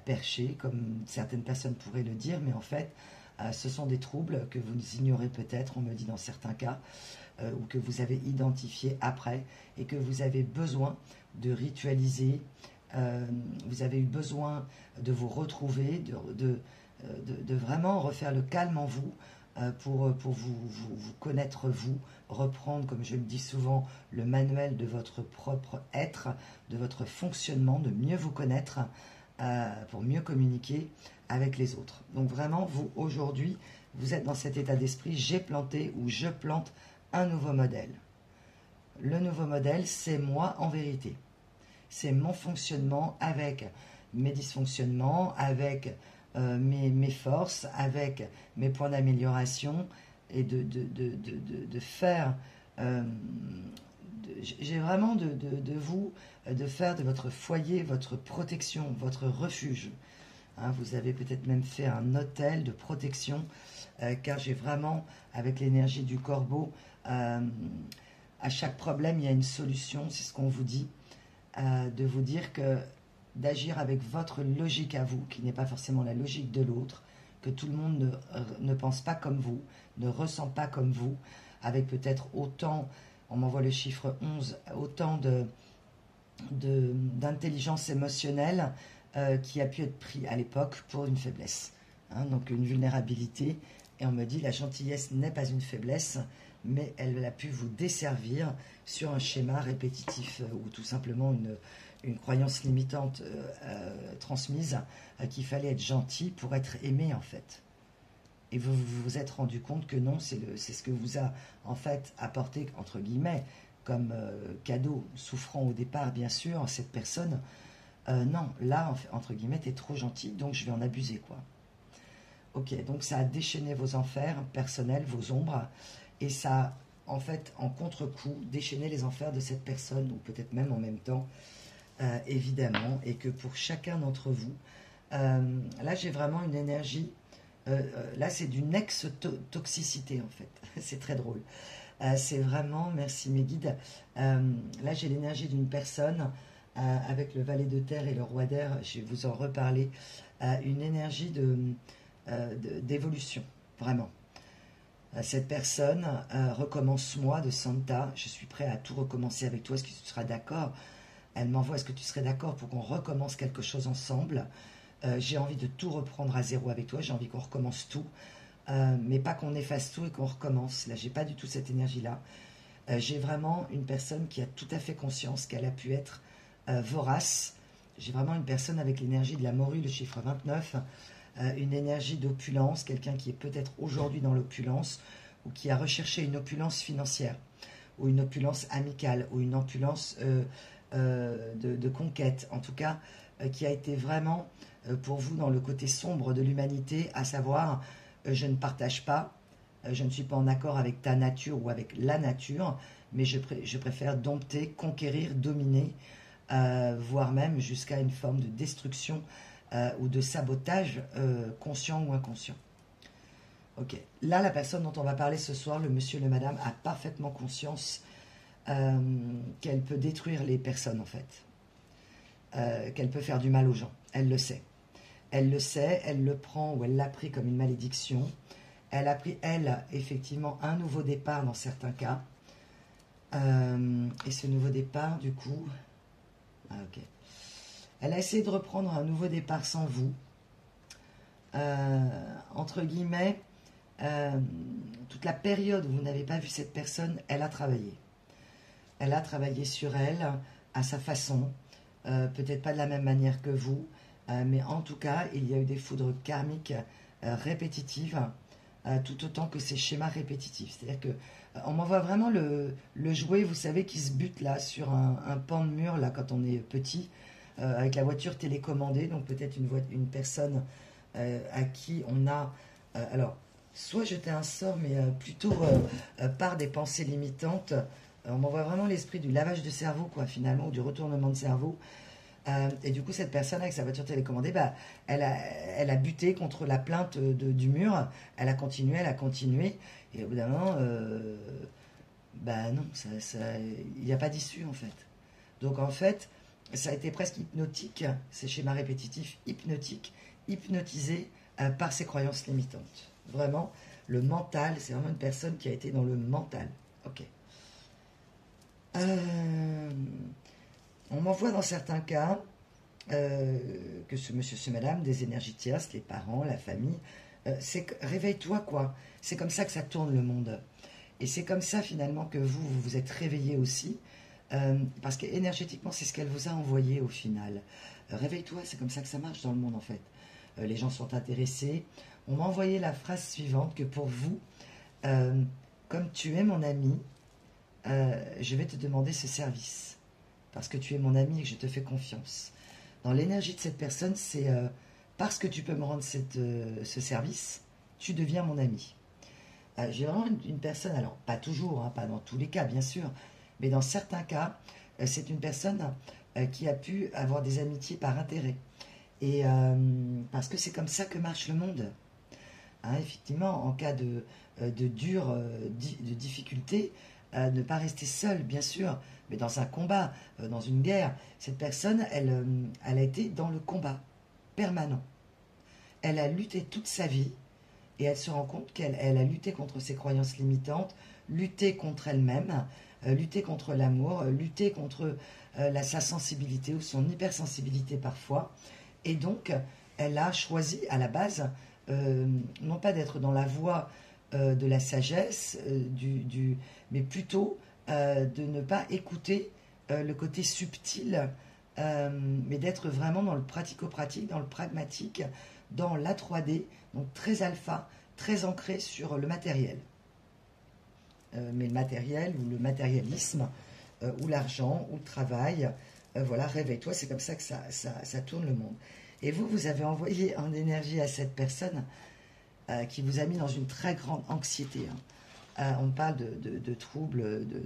perché, comme certaines personnes pourraient le dire, mais en fait, ce sont des troubles que vous ignorez peut-être, on me dit dans certains cas, ou que vous avez identifiés après, et que vous avez besoin de ritualiser, vous avez eu besoin de vous retrouver, de vraiment refaire le calme en vous, pour vous connaître vous, reprendre, comme je le dis souvent, le manuel de votre propre être, de votre fonctionnement, de mieux vous connaître, pour mieux communiquer avec les autres. Donc vraiment, vous, aujourd'hui, vous êtes dans cet état d'esprit, j'ai planté ou je plante un nouveau modèle. Le nouveau modèle, c'est moi en vérité. C'est mon fonctionnement avec mes dysfonctionnements, avec mes forces, avec mes points d'amélioration, et de faire... j'ai vraiment de vous, de faire de votre foyer, votre protection, votre refuge. Vous avez peut-être même fait un hôtel de protection, car j'ai vraiment, avec l'énergie du corbeau, à chaque problème, il y a une solution, c'est ce qu'on vous dit, de vous dire que d'agir avec votre logique à vous, qui n'est pas forcément la logique de l'autre, que tout le monde ne pense pas comme vous, ne ressent pas comme vous, avec peut-être autant, on m'envoie le chiffre 11, autant d'intelligence émotionnelle qui a pu être pris à l'époque pour une faiblesse. Donc une vulnérabilité, et on me dit la gentillesse n'est pas une faiblesse, mais elle a pu vous desservir sur un schéma répétitif ou tout simplement une croyance limitante transmise qu'il fallait être gentil pour être aimé en fait. Et vous vous êtes rendu compte que non, c'est ce que vous a en fait apporté, entre guillemets, comme cadeau, souffrant au départ bien sûr, cette personne. Non, là, entre guillemets, t'es trop gentil, donc je vais en abuser, quoi. Ok, donc ça a déchaîné vos enfers personnels, vos ombres, et ça a, en fait, en contre-coup, déchaîné les enfers de cette personne, ou peut-être même en même temps, évidemment, et que pour chacun d'entre vous, là, j'ai vraiment une énergie, là, c'est d'une ex-toxicité, en fait. C'est très drôle. C'est vraiment, merci mes guides, là, j'ai l'énergie d'une personne, avec le valet de terre et le roi d'air, je vais vous en reparler, une énergie d'évolution, vraiment. Cette personne, recommence-moi de Santa, je suis prêt à tout recommencer avec toi, est-ce que tu seras d'accord? Elle m'envoie, est-ce que tu serais d'accord pour qu'on recommence quelque chose ensemble? J'ai envie de tout reprendre à zéro avec toi, j'ai envie qu'on recommence tout, mais pas qu'on efface tout et qu'on recommence. Là, j'ai pas du tout cette énergie-là. J'ai vraiment une personne qui a tout à fait conscience qu'elle a pu être vorace. J'ai vraiment une personne avec l'énergie de la morue, le chiffre 29, une énergie d'opulence, quelqu'un qui est peut-être aujourd'hui dans l'opulence, ou qui a recherché une opulence financière, ou une opulence amicale, ou une opulence de conquête, en tout cas, qui a été vraiment pour vous dans le côté sombre de l'humanité, à savoir, je ne partage pas, je ne suis pas en accord avec ta nature ou avec la nature, mais je préfère dompter, conquérir, dominer, voire même jusqu'à une forme de destruction ou de sabotage conscient ou inconscient. Ok, là la personne dont on va parler ce soir, le monsieur, le madame, a parfaitement conscience qu'elle peut détruire les personnes en fait, qu'elle peut faire du mal aux gens, elle le sait. Elle le sait, elle le prend ou elle l'a pris comme une malédiction. Elle a pris, elle, effectivement, un nouveau départ dans certains cas. Et ce nouveau départ, du coup... Ah, ok. Elle a essayé de reprendre un nouveau départ sans vous. Entre guillemets, toute la période où vous n'avez pas vu cette personne, elle a travaillé. Elle a travaillé sur elle, à sa façon. Peut-être pas de la même manière que vous, mais en tout cas, il y a eu des foudres karmiques répétitives, tout autant que ces schémas répétitifs. C'est-à-dire que on m'envoie vraiment le jouet, vous savez, qui se bute là sur un pan de mur là quand on est petit, avec la voiture télécommandée. Donc peut-être une personne à qui on a, alors, soit jeté un sort, mais plutôt par des pensées limitantes. On m'envoie vraiment l'esprit du lavage de cerveau, quoi, finalement, ou du retournement de cerveau. Et du coup, cette personne avec sa voiture télécommandée, bah, elle a buté contre la plainte du mur. Elle a continué. Et au bout d'un moment, bah non, il n'y a pas d'issue en fait. Donc en fait, ça a été presque hypnotique, ces schémas répétitifs hypnotiques, hypnotisés par ses croyances limitantes. Vraiment, le mental, c'est vraiment une personne qui a été dans le mental. Ok. On m'envoie dans certains cas que ce monsieur, ce madame, des énergies tierces, les parents, la famille, réveille-toi quoi. C'est comme ça que ça tourne le monde. Et c'est comme ça finalement que vous vous êtes réveillé aussi. Parce qu'énergétiquement, c'est ce qu'elle vous a envoyé au final. Réveille-toi, c'est comme ça que ça marche dans le monde en fait. Les gens sont intéressés. On m'a envoyé la phrase suivante que pour vous, comme tu es mon ami, je vais te demander ce service. Parce que tu es mon ami et que je te fais confiance. Dans l'énergie de cette personne, c'est parce que tu peux me rendre ce service, tu deviens mon ami. J'ai vraiment une personne, alors pas toujours, hein, pas dans tous les cas bien sûr, mais dans certains cas, c'est une personne qui a pu avoir des amitiés par intérêt. Et parce que c'est comme ça que marche le monde. Hein, effectivement, en cas de difficulté, ne pas rester seul, bien sûr, mais dans un combat, dans une guerre. Cette personne, elle a été dans le combat permanent. Elle a lutté toute sa vie et elle se rend compte qu'elle a lutté contre ses croyances limitantes, lutté contre elle-même, lutté contre l'amour, lutté contre sa sensibilité ou son hypersensibilité parfois. Et donc, elle a choisi à la base, non pas d'être dans la voie de la sagesse, mais plutôt de ne pas écouter le côté subtil, mais d'être vraiment dans le pratico-pratique, dans le pragmatique, dans la 3D, donc très alpha, très ancré sur le matériel. Mais le matériel ou le matérialisme, ou l'argent, ou le travail, voilà, réveille-toi, c'est comme ça que ça tourne le monde. Et vous avez envoyé en énergie à cette personne qui vous a mis dans une très grande anxiété. Hein. On parle de troubles de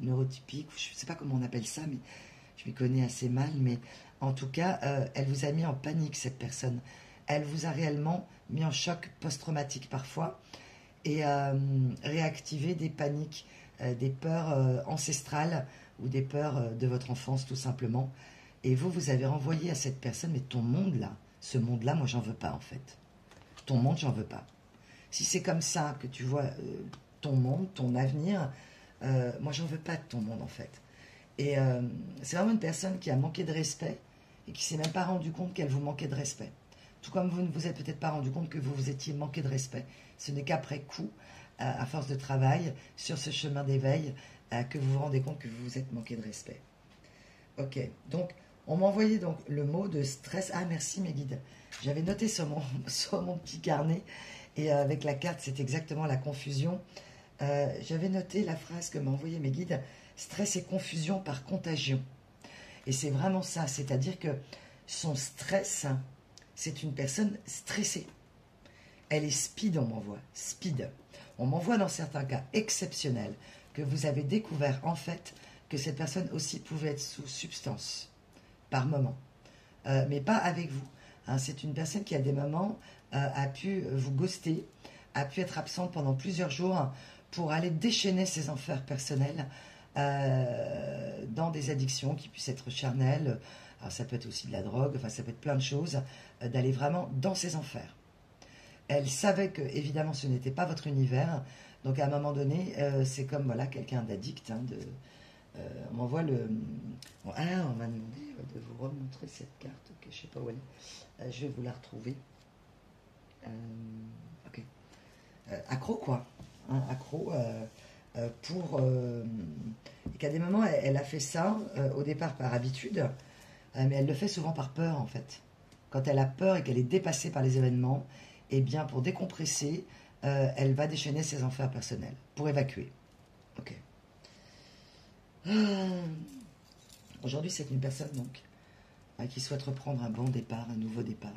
neurotypiques, je ne sais pas comment on appelle ça, mais je m'y connais assez mal, mais en tout cas, elle vous a mis en panique, cette personne. Elle vous a réellement mis en choc post-traumatique parfois et réactivé des paniques, des peurs ancestrales ou des peurs de votre enfance tout simplement. Et vous avez renvoyé à cette personne, mais ton monde là, ce monde-là, moi j'en veux pas en fait. Ton monde, j'en veux pas. Si c'est comme ça que tu vois ton monde, ton avenir, moi j'en veux pas de ton monde en fait. Et c'est vraiment une personne qui a manqué de respect et qui s'est même pas rendu compte qu'elle vous manquait de respect. Tout comme vous ne vous êtes peut-être pas rendu compte que vous vous étiez manqué de respect. Ce n'est qu'après coup, à force de travail, sur ce chemin d'éveil, que vous vous rendez compte que vous vous êtes manqué de respect. Ok, donc on m'a envoyé donc le mot de stress. Ah merci mes guides. J'avais noté sur mon petit carnet et avec la carte c'est exactement la confusion. J'avais noté la phrase que m'ont envoyé mes guides, stress et confusion par contagion. Et c'est vraiment ça, c'est-à-dire que son stress, c'est une personne stressée. Elle est speed, on m'envoie, speed. On m'envoie dans certains cas exceptionnels que vous avez découvert en fait que cette personne aussi pouvait être sous substance par moment, mais pas avec vous. Hein, c'est une personne qui à des moments a pu vous ghoster, a pu être absente pendant plusieurs jours pour aller déchaîner ses enfers personnels dans des addictions qui puissent être charnelles, alors ça peut être aussi de la drogue, enfin ça peut être plein de choses, d'aller vraiment dans ses enfers. Elle savait que, évidemment, ce n'était pas votre univers, donc à un moment donné, c'est comme voilà, quelqu'un d'addict, hein, on m'envoie le... Bon, ah, on m'a demandé de vous remontrer cette carte, ok, je sais pas où elle est, je vais vous la retrouver. Ok. Accro, quoi. Hein, accro, pour... et qu'à des moments, elle a fait ça, au départ par habitude, mais elle le fait souvent par peur, en fait. Quand elle a peur et qu'elle est dépassée par les événements, eh bien, pour décompresser, elle va déchaîner ses enfers personnels, pour évacuer. Ok. Aujourd'hui, c'est une personne, donc, qui souhaite reprendre un bon départ, un nouveau départ.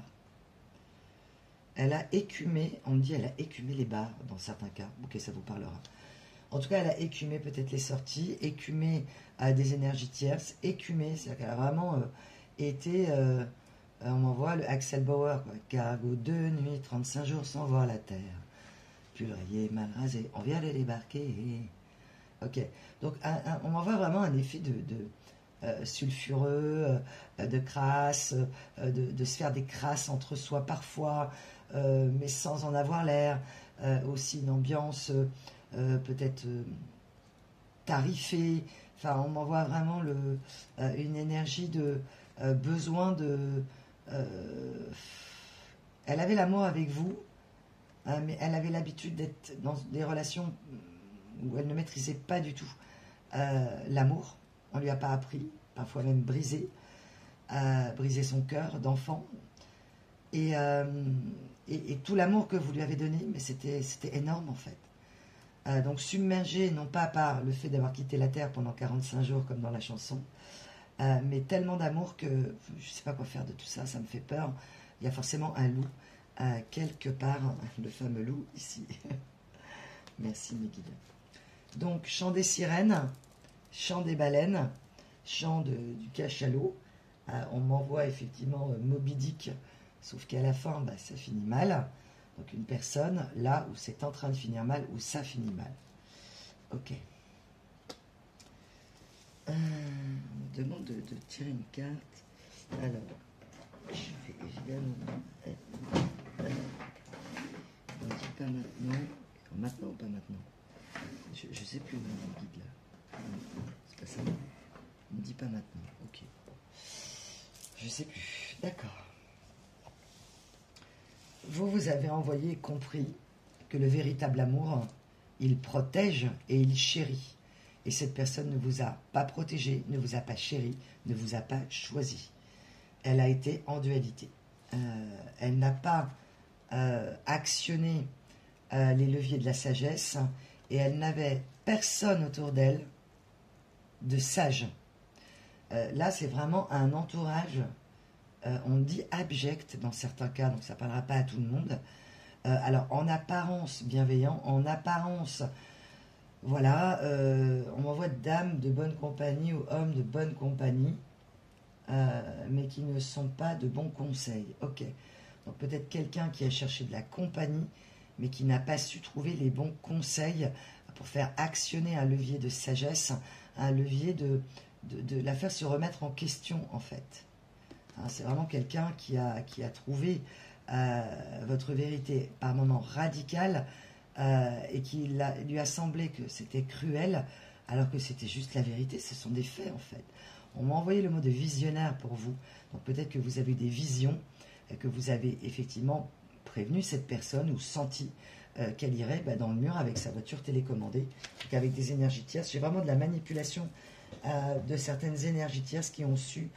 Elle a écumé, on me dit, elle a écumé les bars, dans certains cas. Ok, ça vous parlera. En tout cas, elle a écumé peut-être les sorties, écumé des énergies tierces, écumé, c'est-à-dire qu'elle a vraiment été, on m'envoie le Axel Bauer, quoi. Cargo 2 nuits, 35 jours sans voir la terre. Puis le rayé mal rasé, on vient les débarquer. Ok, donc on m'envoie vraiment un effet de sulfureux, de crasse, de se faire des crasses entre soi parfois, mais sans en avoir l'air. Aussi une ambiance peut-être tarifée. Enfin, on m'envoie vraiment une énergie de besoin de... elle avait l'amour avec vous, mais elle avait l'habitude d'être dans des relations où elle ne maîtrisait pas du tout l'amour. On ne lui a pas appris, parfois même brisé son cœur d'enfant. Et tout l'amour que vous lui avez donné, mais c'était énorme en fait. Donc submergé, non pas par le fait d'avoir quitté la Terre pendant 45 jours comme dans la chanson, mais tellement d'amour que je ne sais pas quoi faire de tout ça, ça me fait peur. Il y a forcément un loup quelque part, le fameux loup ici. Merci mes guides. Donc chant des sirènes, chant des baleines, chant du cachalot. On m'envoie effectivement Moby Dick, sauf qu'à la fin, ça finit mal. Donc une personne, là où c'est en train de finir mal, où ça finit mal. Ok. On me demande de tirer une carte. Alors, je vais évidemment... on ne dit pas maintenant. Maintenant ou pas maintenant? Je ne sais plus le guide là. C'est pas ça. On ne dit pas maintenant. Ok. Je sais plus. D'accord. Vous avez envoyé, compris que le véritable amour, il protège et il chérit. Et cette personne ne vous a pas protégé, ne vous a pas chéri, ne vous a pas choisi. Elle a été en dualité. Elle n'a pas actionné les leviers de la sagesse et elle n'avait personne autour d'elle de sage. Là, c'est vraiment un entourage, on dit abject dans certains cas, donc ça ne parlera pas à tout le monde. Alors, en apparence bienveillant, en apparence, voilà, on m'envoie dames de bonne compagnie ou hommes de bonne compagnie, mais qui ne sont pas de bons conseils. Ok, donc peut-être quelqu'un qui a cherché de la compagnie, mais qui n'a pas su trouver les bons conseils pour faire actionner un levier de sagesse, un levier de la faire se remettre en question, en fait. Hein, c'est vraiment quelqu'un qui a trouvé votre vérité par moments radicale et qui lui a semblé que c'était cruel, alors que c'était juste la vérité, ce sont des faits, en fait. On m'a envoyé le mot de visionnaire pour vous, donc peut-être que vous avez eu des visions, et que vous avez effectivement prévenu cette personne ou senti qu'elle irait dans le mur avec sa voiture télécommandée, avec des énergies tierces. J'ai vraiment de la manipulation de certaines énergies tierces qui ont su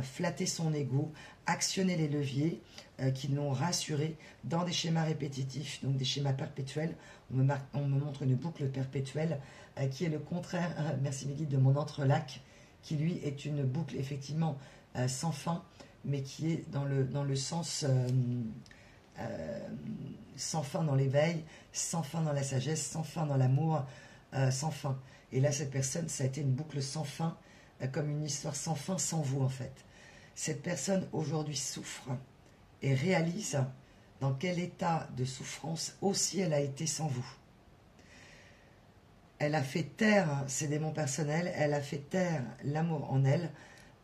flatter son ego, actionner les leviers, qui l'ont rassuré dans des schémas répétitifs, donc des schémas perpétuels. On me montre une boucle perpétuelle qui est le contraire, merci mes guides, de mon entrelac, qui lui est une boucle effectivement sans fin, mais qui est dans le sens sans fin dans l'éveil, sans fin dans la sagesse, sans fin dans l'amour, sans fin. Et là, cette personne, ça a été une boucle sans fin, comme une histoire sans fin, sans vous en fait. Cette personne aujourd'hui souffre et réalise dans quel état de souffrance aussi elle a été sans vous. Elle a fait taire ses démons personnels, elle a fait taire l'amour en elle,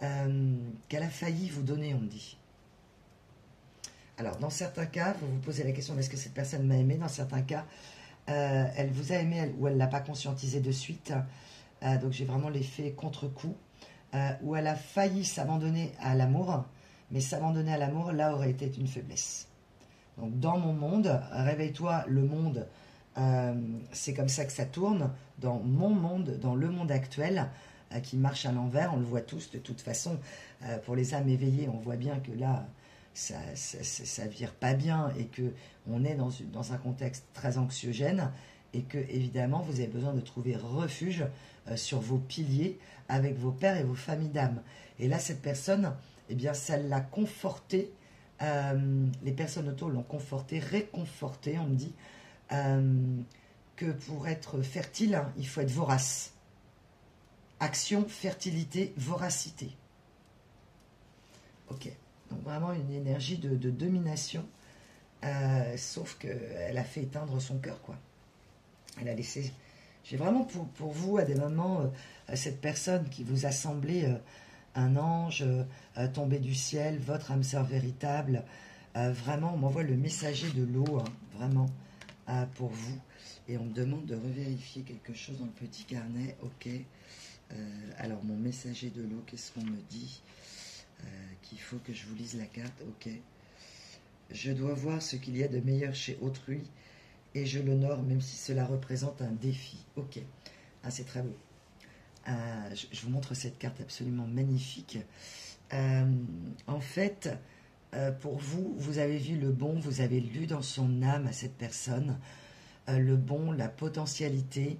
qu'elle a failli vous donner, on me dit. Alors, dans certains cas, vous vous posez la question, est-ce que cette personne m'a aimé? Dans certains cas, elle vous a aimé ou elle ne l'a pas conscientisé de suite. Donc, j'ai vraiment l'effet contre-coup. Où elle a failli s'abandonner à l'amour, mais s'abandonner à l'amour, là, aurait été une faiblesse. Donc, dans mon monde, réveille-toi, le monde, c'est comme ça que ça tourne. Dans mon monde, dans le monde actuel, qui marche à l'envers, on le voit tous de toute façon. Pour les âmes éveillées, on voit bien que là, ça vire pas bien et que on est dans un contexte très anxiogène et que évidemment vous avez besoin de trouver refuge sur vos piliers avec vos pères et vos familles d'âmes. Et là, cette personne, eh bien, ça l'a conforté. Les personnes autour l'ont conforté, réconforté. On me dit que pour être fertile, hein, il faut être vorace. Action, fertilité, voracité. Ok. Donc vraiment une énergie de domination, sauf qu'elle a fait éteindre son cœur, quoi. Elle a laissé... J'ai vraiment pour vous, à des moments, cette personne qui vous a semblé un ange tombé du ciel, votre âme sœur véritable, vraiment, on m'envoie le messager de l'eau, hein, vraiment, pour vous. Et on me demande de revérifier quelque chose dans le petit carnet. Ok. Alors, mon messager de l'eau, qu'est-ce qu'on me dit? Qu'il faut que je vous lise la carte, ok. Je dois voir ce qu'il y a de meilleur chez autrui et je l'honore même si cela représente un défi, ok. Ah, c'est très beau. Je vous montre cette carte absolument magnifique. En fait, pour vous, vous avez vu le bon, vous avez lu dans son âme à cette personne le bon, la potentialité,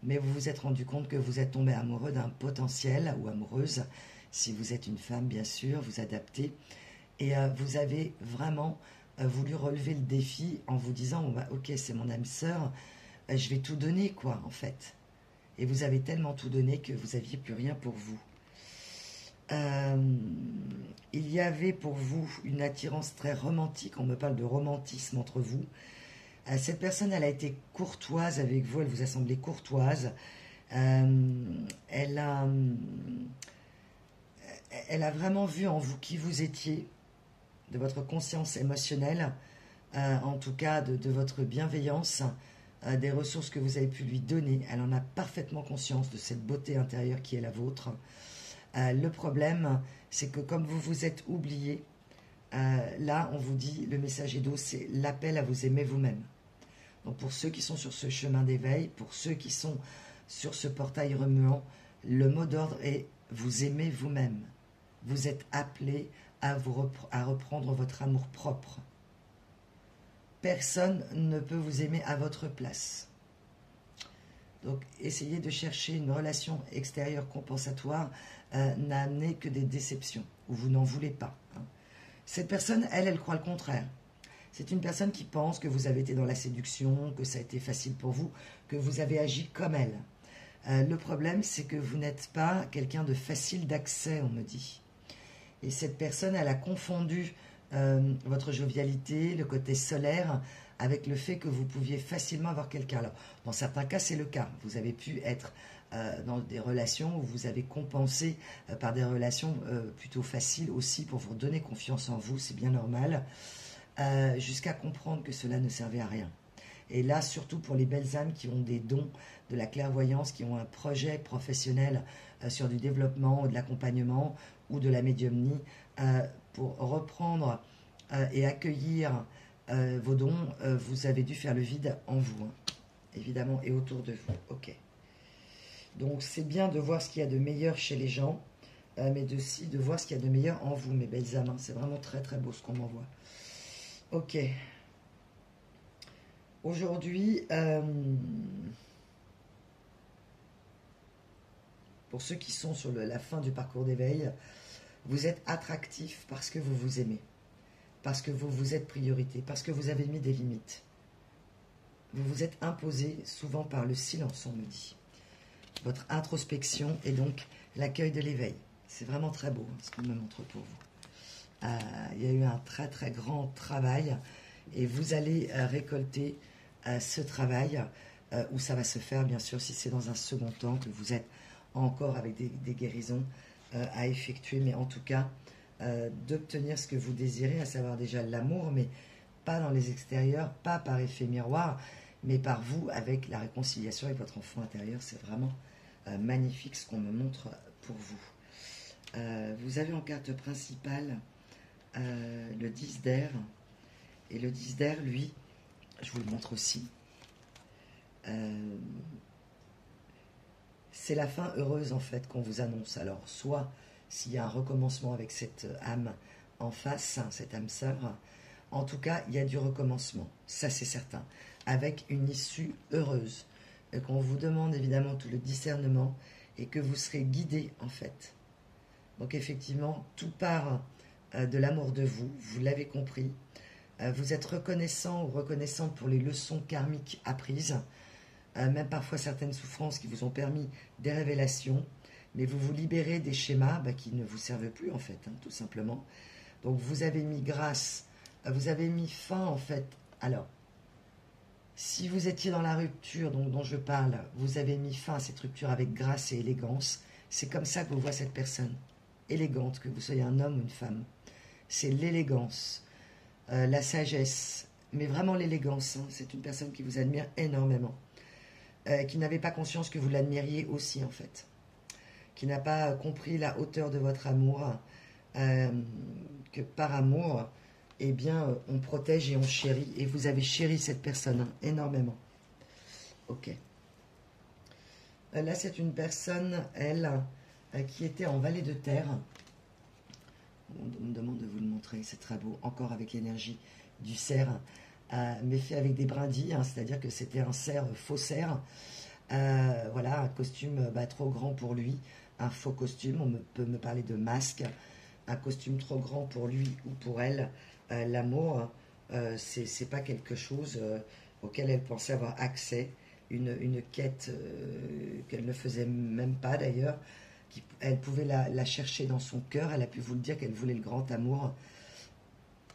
mais vous vous êtes rendu compte que vous êtes tombé amoureux d'un potentiel ou amoureuse. Si vous êtes une femme, bien sûr, vous adaptez. Et vous avez vraiment voulu relever le défi en vous disant, bon, bah, ok, c'est mon âme sœur, je vais tout donner, quoi, en fait. Et vous avez tellement tout donné que vous n'aviez plus rien pour vous. Il y avait pour vous une attirance très romantique, on me parle de romantisme entre vous. Cette personne, elle a été courtoise avec vous, elle vous a semblé courtoise. Elle a vraiment vu en vous qui vous étiez, de votre conscience émotionnelle, en tout cas de votre bienveillance, des ressources que vous avez pu lui donner. Elle en a parfaitement conscience de cette beauté intérieure qui est la vôtre. Le problème, c'est que comme vous vous êtes oublié, là, on vous dit, le messager d'eau, c'est l'appel à vous aimer vous-même. Donc pour ceux qui sont sur ce chemin d'éveil, pour ceux qui sont sur ce portail remuant, le mot d'ordre est vous aimez vous-même. Vous êtes appelé à reprendre votre amour propre. Personne ne peut vous aimer à votre place. Donc essayez de chercher une relation extérieure compensatoire n'a amené que des déceptions, ou vous n'en voulez pas. Hein. Cette personne, elle croit le contraire. C'est une personne qui pense que vous avez été dans la séduction, que ça a été facile pour vous, que vous avez agi comme elle. Le problème, c'est que vous n'êtes pas quelqu'un de facile d'accès, on me dit. Et cette personne, elle a confondu votre jovialité, le côté solaire, avec le fait que vous pouviez facilement avoir quelqu'un. Alors, dans certains cas, c'est le cas. Vous avez pu être dans des relations où vous avez compensé par des relations plutôt faciles aussi pour vous donner confiance en vous, c'est bien normal, jusqu'à comprendre que cela ne servait à rien. Et là, surtout pour les belles âmes qui ont des dons de la clairvoyance, qui ont un projet professionnel sur du développement, ou de l'accompagnement ou de la médiumnie, pour reprendre et accueillir vos dons, vous avez dû faire le vide en vous, hein, évidemment, et autour de vous. Ok. Donc c'est bien de voir ce qu'il y a de meilleur chez les gens, mais aussi de voir ce qu'il y a de meilleur en vous, mes belles âmes. Hein. C'est vraiment très très beau ce qu'on m'envoie. Ok. Aujourd'hui, pour ceux qui sont sur la fin du parcours d'éveil, vous êtes attractif parce que vous vous aimez, parce que vous vous êtes priorité, parce que vous avez mis des limites. Vous vous êtes imposé souvent par le silence, on me dit. Votre introspection et donc l'accueil de l'éveil. C'est vraiment très beau ce qu'on me montre pour vous. Il y a eu un très très grand travail et vous allez récolter ce travail où ça va se faire bien sûr si c'est dans un second temps que vous êtes encore avec des guérisons. à effectuer, mais en tout cas, d'obtenir ce que vous désirez, à savoir déjà l'amour, mais pas dans les extérieurs, pas par effet miroir, mais par vous, avec la réconciliation avec votre enfant intérieur. C'est vraiment magnifique ce qu'on me montre pour vous. Vous avez en carte principale le 10 d'air, et le 10 d'air, lui, je vous le montre aussi, c'est la fin heureuse en fait qu'on vous annonce. Alors soit s'il y a un recommencement avec cette âme en face, cette âme sœur, en tout cas il y a du recommencement, ça c'est certain, avec une issue heureuse, qu'on vous demande évidemment tout le discernement et que vous serez guidé en fait. Donc effectivement tout part de l'amour de vous, vous l'avez compris, vous êtes reconnaissant ou reconnaissante pour les leçons karmiques apprises, même parfois certaines souffrances qui vous ont permis des révélations, mais vous vous libérez des schémas qui ne vous servent plus en fait, tout simplement. Donc vous avez mis grâce, vous avez mis fin en fait. Alors, si vous étiez dans la rupture dont je parle, vous avez mis fin à cette rupture avec grâce et élégance. C'est comme ça que vous voyez cette personne, élégante, que vous soyez un homme ou une femme. C'est l'élégance, la sagesse, mais vraiment l'élégance. C'est une personne qui vous admire énormément. Qui n'avait pas conscience que vous l'admiriez aussi en fait, qui n'a pas compris la hauteur de votre amour, que par amour, eh bien, on protège et on chérit, et vous avez chéri cette personne énormément. Ok. Là, c'est une personne, elle, qui était en vallée de terre. On me demande de vous le montrer, c'est très beau, encore avec l'énergie du cerf. Mais fait avec des brindilles, c'est-à-dire que c'était un cerf faux cerf, voilà, un costume trop grand pour lui, un faux costume, on peut me parler de masque, un costume trop grand pour lui ou pour elle. L'amour, c'est pas quelque chose auquel elle pensait avoir accès, une quête qu'elle ne faisait même pas d'ailleurs, elle pouvait la chercher dans son cœur, elle a pu vous le dire qu'elle voulait le grand amour,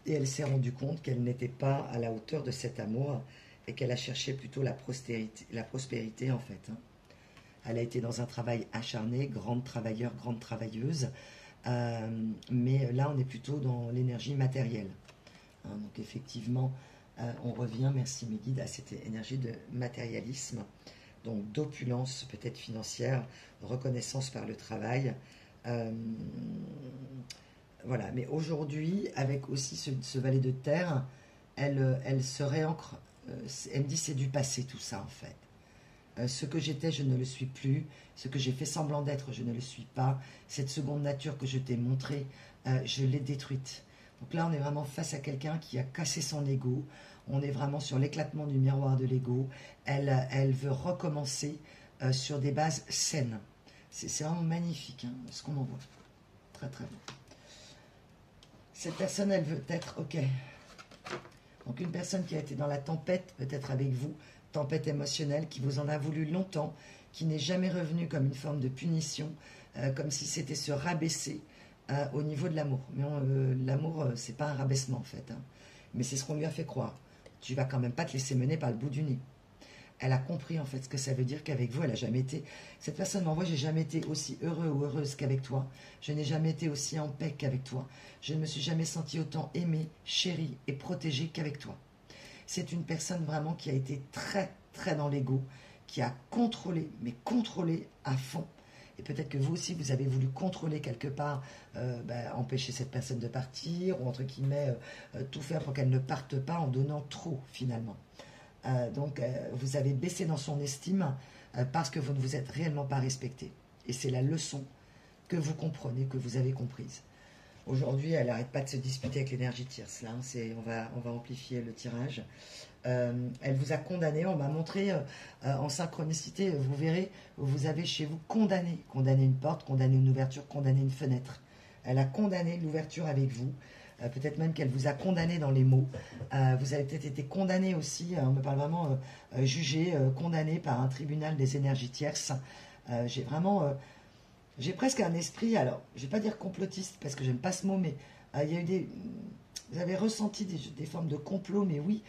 et elle s'est rendue compte qu'elle n'était pas à la hauteur de cet amour et qu'elle a cherché plutôt la prospérité en fait. Elle a été dans un travail acharné, grande travailleur, grande travailleuse, mais là on est plutôt dans l'énergie matérielle. Donc effectivement, on revient, merci mes guides, à cette énergie de matérialisme, donc d'opulence peut-être financière, reconnaissance par le travail. Voilà, mais aujourd'hui, avec aussi ce valet de terre, elle se réancre, elle me dit c'est du passé tout ça en fait. Ce que j'étais, je ne le suis plus. Ce que j'ai fait semblant d'être, je ne le suis pas. Cette seconde nature que je t'ai montrée, je l'ai détruite. Donc là, on est vraiment face à quelqu'un qui a cassé son ego. On est vraiment sur l'éclatement du miroir de l'ego. Elle veut recommencer sur des bases saines. C'est vraiment magnifique ce qu'on en voit. Très très beau. Cette personne, elle veut être ok. Donc une personne qui a été dans la tempête, peut-être avec vous, tempête émotionnelle, qui vous en a voulu longtemps, qui n'est jamais revenue comme une forme de punition, comme si c'était se rabaisser au niveau de l'amour. Mais l'amour, c'est pas un rabaissement en fait. Mais c'est ce qu'on lui a fait croire. Tu vas quand même pas te laisser mener par le bout du nez. Elle a compris en fait ce que ça veut dire qu'avec vous, elle a jamais été... Cette personne m'envoie, j'ai jamais été aussi heureux ou heureuse qu'avec toi. Je n'ai jamais été aussi en paix qu'avec toi. Je ne me suis jamais sentie autant aimée, chérie et protégée qu'avec toi. C'est une personne vraiment qui a été très, très dans l'ego, qui a contrôlé, mais contrôlé à fond. Et peut-être que vous aussi, vous avez voulu contrôler quelque part, empêcher cette personne de partir, ou entre guillemets, tout faire pour qu'elle ne parte pas en donnant trop finalement. Donc vous avez baissé dans son estime parce que vous ne vous êtes réellement pas respecté. Et c'est la leçon que vous comprenez, que vous avez comprise. Aujourd'hui, elle n'arrête pas de se disputer avec l'énergie tierce. Là, on va amplifier le tirage. Elle vous a condamné, on m'a montré en synchronicité, vous verrez, vous avez chez vous condamné une porte, condamné une ouverture, condamné une fenêtre. Elle a condamné l'ouverture avec vous. Peut-être même qu'elle vous a condamné dans les mots. Vous avez peut-être été condamné aussi, on me parle vraiment jugé, condamné par un tribunal des énergies tierces. J'ai presque un esprit, alors je ne vais pas dire complotiste parce que j'aime pas ce mot, mais il y a eu vous avez ressenti des formes de complot, mais oui,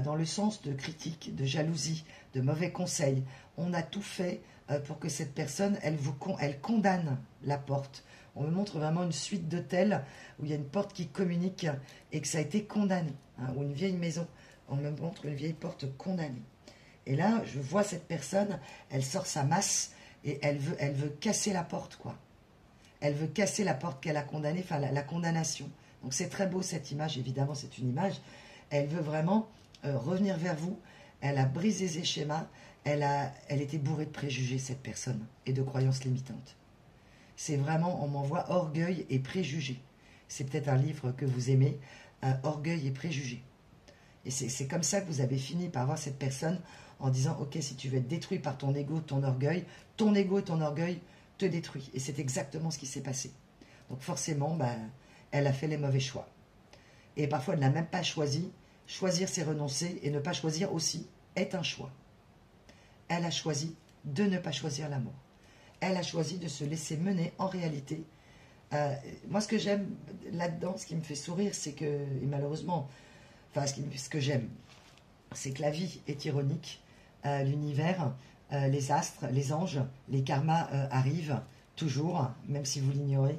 dans le sens de critique, de jalousie, de mauvais conseils. On a tout fait pour que cette personne, elle condamne la porte. On me montre vraiment une suite d'hôtels où il y a une porte qui communique et que ça a été condamné, hein, ou une vieille maison. On me montre une vieille porte condamnée. Et là, je vois cette personne, elle sort sa masse et elle veut casser la porte, quoi. Elle veut casser la porte qu'elle a condamnée, enfin la condamnation. Donc c'est très beau cette image, évidemment c'est une image. Elle veut vraiment revenir vers vous. Elle a brisé ses schémas. Elle était bourrée de préjugés, cette personne, et de croyances limitantes. C'est vraiment, on m'envoie orgueil et préjugés. C'est peut-être un livre que vous aimez, Orgueil et préjugés. Et c'est comme ça que vous avez fini par voir cette personne en disant, ok, si tu veux être détruit par ton ego et ton orgueil te détruit. Et c'est exactement ce qui s'est passé. Donc forcément, elle a fait les mauvais choix. Et parfois, elle n'a même pas choisi. Choisir, c'est renoncer. Et ne pas choisir aussi est un choix. Elle a choisi de ne pas choisir l'amour. Elle a choisi de se laisser mener en réalité. Moi, ce que j'aime là-dedans, ce qui me fait sourire, c'est que, et malheureusement, enfin, ce que j'aime, c'est que la vie est ironique. L'univers, les astres, les anges, les karmas arrivent toujours, même si vous l'ignorez,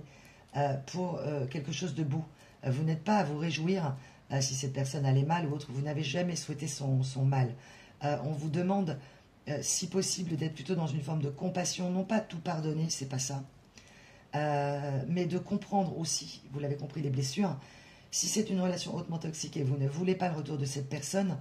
pour quelque chose de beau. Vous n'êtes pas à vous réjouir si cette personne allait mal ou autre. Vous n'avez jamais souhaité son mal. On vous demande, si possible, d'être plutôt dans une forme de compassion, non pas tout pardonner, c'est pas ça, mais de comprendre aussi, vous l'avez compris, les blessures. Si c'est une relation hautement toxique et vous ne voulez pas le retour de cette personne,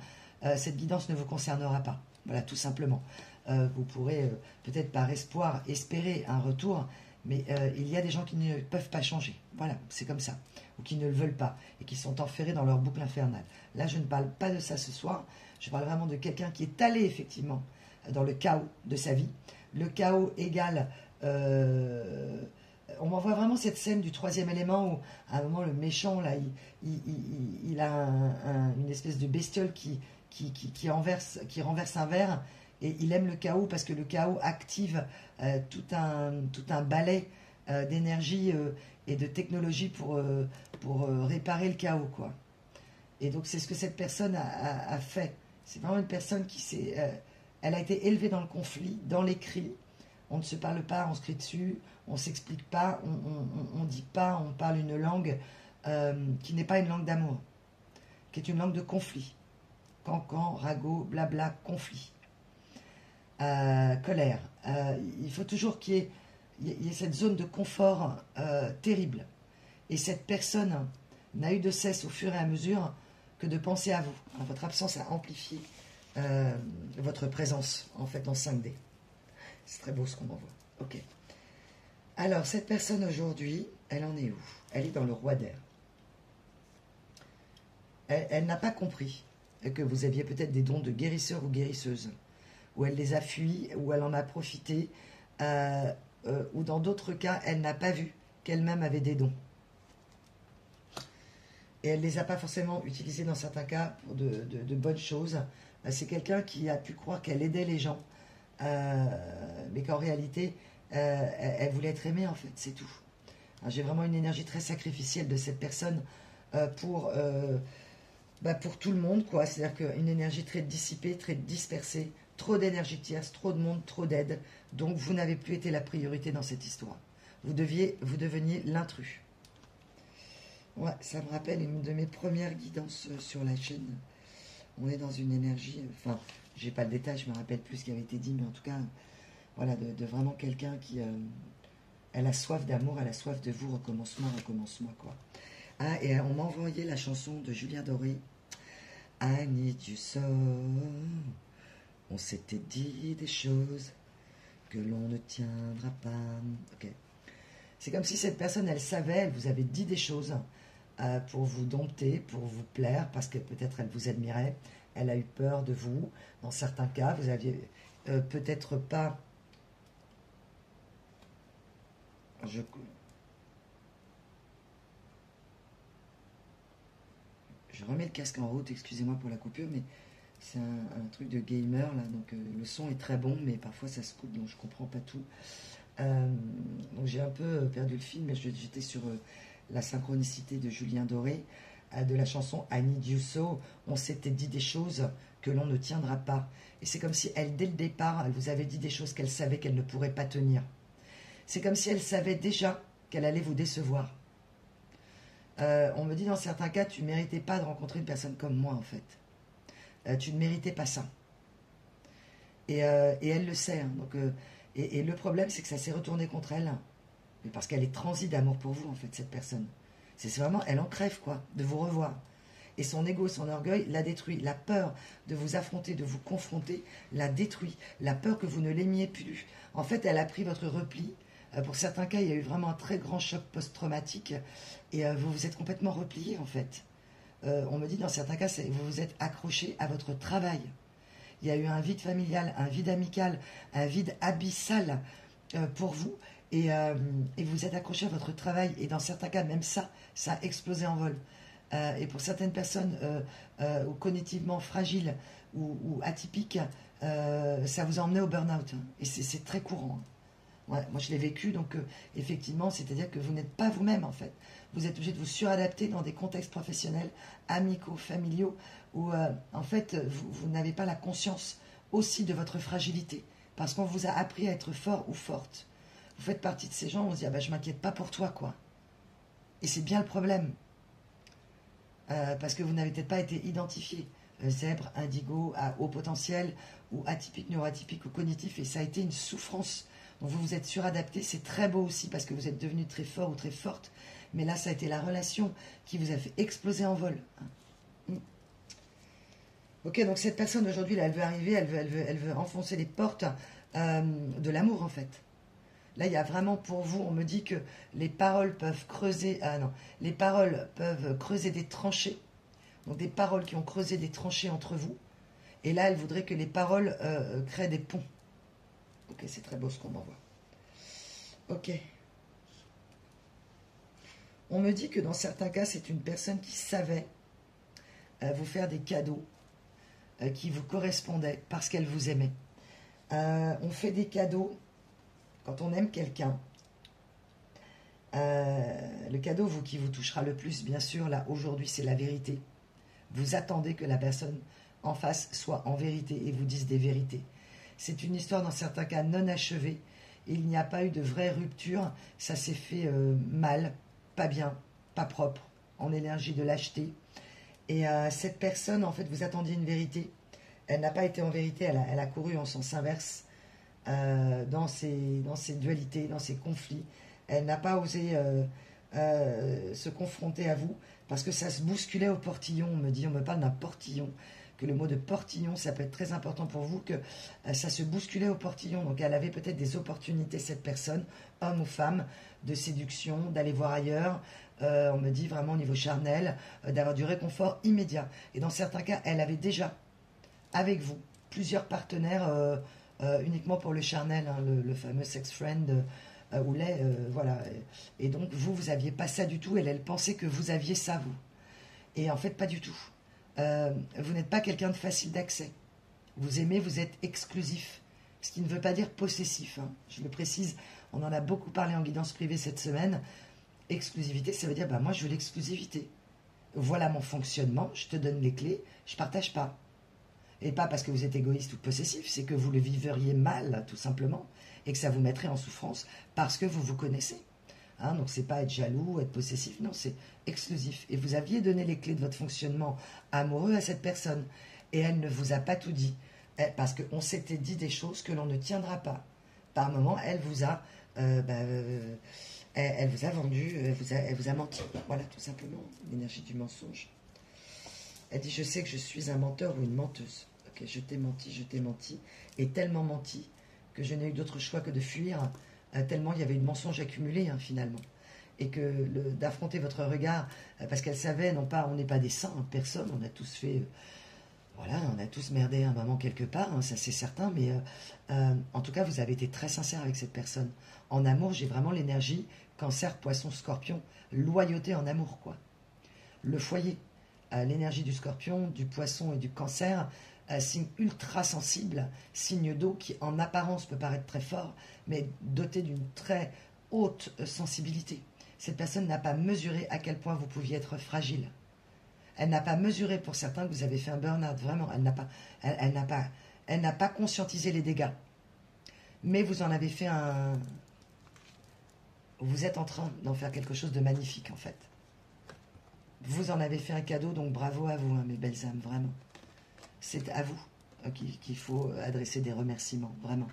cette guidance ne vous concernera pas. Voilà, tout simplement. Vous pourrez peut-être par espoir espérer un retour, mais il y a des gens qui ne peuvent pas changer. Voilà, c'est comme ça. Ou qui ne le veulent pas et qui sont enferrés dans leur boucle infernale. Là, je ne parle pas de ça ce soir. Je parle vraiment de quelqu'un qui est allé effectivement dans le chaos de sa vie. Le chaos égale... on m'envoie vraiment cette scène du troisième élément où, à un moment, le méchant, là, il a une espèce de bestiole qui renverse un verre, et il aime le chaos parce que le chaos active tout un balai d'énergie et de technologie pour réparer le chaos, quoi. Et donc, c'est ce que cette personne a fait. C'est vraiment une personne elle a été élevée dans le conflit, dans les cris. On ne se parle pas, on se crie dessus, on ne s'explique pas, on ne dit pas, on parle une langue qui n'est pas une langue d'amour, qui est une langue de conflit. Cancan, ragot, blabla, conflit. Colère. Il faut toujours qu'il y ait cette zone de confort terrible. Et cette personne n'a eu de cesse au fur et à mesure que de penser à vous. Alors, votre absence a amplifié votre présence, en fait, en 5D. C'est très beau ce qu'on envoie. Ok. Alors, cette personne aujourd'hui, elle en est où? Elle est dans le roi d'air. Elle n'a pas compris que vous aviez peut-être des dons de guérisseur ou guérisseuse, ou elle les a fuis, ou elle en a profité, ou dans d'autres cas, elle n'a pas vu qu'elle-même avait des dons. Et elle ne les a pas forcément utilisés dans certains cas pour de bonnes choses. C'est quelqu'un qui a pu croire qu'elle aidait les gens, mais qu'en réalité, elle voulait être aimée, en fait, c'est tout. J'ai vraiment une énergie très sacrificielle de cette personne pour tout le monde, quoi. C'est-à-dire qu'une énergie très dissipée, très dispersée, trop d'énergie tierce, trop de monde, trop d'aide. Donc, vous n'avez plus été la priorité dans cette histoire. Vous deveniez l'intrus. Ouais, ça me rappelle une de mes premières guidances sur la chaîne. On est dans une énergie, enfin, j'ai pas le détail, je me rappelle plus ce qui avait été dit, mais en tout cas, voilà, de vraiment quelqu'un qui, elle a soif d'amour, elle a soif de vous, recommence-moi, quoi. Ah, et on m'a envoyé la chanson de Julien Doré, I need you so. On s'était dit des choses que l'on ne tiendra pas. Ok. C'est comme si cette personne, elle savait, elle vous avait dit des choses pour vous dompter, pour vous plaire, parce que peut-être elle vous admirait, elle a eu peur de vous. Dans certains cas, vous aviez peut-être pas... Je remets le casque en route, excusez-moi pour la coupure, mais c'est un truc de gamer, là, donc le son est très bon, mais parfois ça se coupe, donc je comprends pas tout. Donc j'ai un peu perdu le fil, mais j'étais sur la synchronicité de Julien Doré, de la chanson I Need You So. On s'était dit des choses que l'on ne tiendra pas. Et c'est comme si elle, dès le départ, elle vous avait dit des choses qu'elle savait qu'elle ne pourrait pas tenir. C'est comme si elle savait déjà qu'elle allait vous décevoir. On me dit dans certains cas, tu ne méritais pas de rencontrer une personne comme moi, en fait. Tu ne méritais pas ça. Et elle le sait. Hein, donc, et le problème, c'est que ça s'est retourné contre elle. Mais parce qu'elle est transie d'amour pour vous, en fait, cette personne. C'est vraiment, elle en crève, quoi, de vous revoir. Et son ego, son orgueil la détruit. La peur de vous affronter, de vous confronter, la détruit. La peur que vous ne l'aimiez plus. En fait, elle a pris votre repli. Pour certains cas, il y a eu vraiment un très grand choc post-traumatique. Et vous vous êtes complètement replié, en fait. On me dit, dans certains cas, vous vous êtes accroché à votre travail. Il y a eu un vide familial, un vide amical, un vide abyssal pour vous. Et vous êtes accroché à votre travail. Et dans certains cas, même ça a explosé en vol. Et pour certaines personnes cognitivement fragiles ou atypiques, ça vous a emmené au burn-out. Hein. Et c'est très courant. Hein. Ouais, moi, je l'ai vécu. Donc, effectivement, c'est-à-dire que vous n'êtes pas vous-même, en fait. Vous êtes obligé de vous suradapter dans des contextes professionnels, amicaux, familiaux, où, en fait, vous n'avez pas la conscience aussi de votre fragilité. Parce qu'on vous a appris à être fort ou forte. Vous faites partie de ces gens où on se dit, ah ben, je m'inquiète pas pour toi, quoi. Et c'est bien le problème. Parce que vous n'avez peut-être pas été identifié. Zèbre, indigo, à haut potentiel, ou atypique, neuroatypique ou cognitif, et ça a été une souffrance. Donc vous vous êtes suradapté, c'est très beau aussi parce que vous êtes devenu très fort ou très forte, mais là ça a été la relation qui vous a fait exploser en vol. Ok, donc cette personne aujourd'hui, là, elle veut arriver, elle veut enfoncer les portes de l'amour en fait. Là, il y a vraiment pour vous, on me dit que les paroles peuvent creuser, les paroles peuvent creuser des tranchées, donc des paroles qui ont creusé des tranchées entre vous, et là, elle voudrait que les paroles créent des ponts. Ok, c'est très beau ce qu'on m'envoie. Ok. On me dit que dans certains cas, c'est une personne qui savait vous faire des cadeaux qui vous correspondaient parce qu'elle vous aimait. On fait des cadeaux quand on aime quelqu'un. Le cadeau qui vous touchera le plus, bien sûr, là, aujourd'hui, c'est la vérité. Vous attendez que la personne en face soit en vérité et vous dise des vérités. C'est une histoire, dans certains cas, non achevée. Il n'y a pas eu de vraie rupture. Ça s'est fait mal, pas bien, pas propre, en énergie de lâcheté. Et cette personne, en fait, vous attendiez une vérité. Elle n'a pas été en vérité, elle a couru en sens inverse dans ses dualités, dans ses conflits. Elle n'a pas osé se confronter à vous parce que ça se bousculait au portillon. On me parle d'un portillon. Que le mot de portillon, ça peut être très important pour vous, que ça se bousculait au portillon. Donc elle avait peut-être des opportunités, cette personne, homme ou femme, de séduction, d'aller voir ailleurs. On me dit vraiment au niveau charnel, d'avoir du réconfort immédiat. Et dans certains cas, elle avait déjà, avec vous, plusieurs partenaires uniquement pour le charnel, hein, le fameux sex friend ou voilà. Et donc vous n'aviez pas ça du tout. Elle pensait que vous aviez ça, vous. Et en fait, pas du tout. Vous n'êtes pas quelqu'un de facile d'accès. Vous aimez, vous êtes exclusif. Ce qui ne veut pas dire possessif. Hein. Je le précise, on en a beaucoup parlé en guidance privée cette semaine. Exclusivité, ça veut dire, moi je veux l'exclusivité. Voilà mon fonctionnement, je te donne les clés, je ne partage pas. Et pas parce que vous êtes égoïste ou possessif, c'est que vous le vivriez mal, tout simplement, et que ça vous mettrait en souffrance parce que vous vous connaissez. Hein, donc c'est pas être jaloux, être possessif, non, c'est exclusif. Et vous aviez donné les clés de votre fonctionnement amoureux à cette personne. Et elle ne vous a pas tout dit. Parce qu'on s'était dit des choses que l'on ne tiendra pas. Par moment, elle vous a vendu, elle vous a menti. Voilà, tout simplement, l'énergie du mensonge. Elle dit, je sais que je suis un menteur ou une menteuse. Ok, je t'ai menti, et tellement menti que je n'ai eu d'autre choix que de fuir, tellement il y avait eu de mensonges accumulés, hein, finalement. Et que d'affronter votre regard, parce qu'elle savait, non pas, on n'est pas des saints, hein, personne, on a tous fait, voilà, on a tous merdé un moment quelque part, hein, ça c'est certain, mais en tout cas, vous avez été très sincère avec cette personne. En amour, j'ai vraiment l'énergie, cancer, poisson, scorpion, loyauté en amour, quoi. Le foyer, l'énergie du scorpion, du poisson et du cancer, signe ultra sensible, signe d'eau qui en apparence peut paraître très fort, mais doté d'une très haute sensibilité. Cette personne n'a pas mesuré à quel point vous pouviez être fragile. Elle n'a pas mesuré pour certains que vous avez fait un burn-out, vraiment. Elle n'a pas conscientisé les dégâts. Mais vous en avez fait un... Vous êtes en train d'en faire quelque chose de magnifique, en fait. Vous en avez fait un cadeau, donc bravo à vous, hein, mes belles âmes, vraiment. C'est à vous qu'il faut adresser des remerciements, vraiment.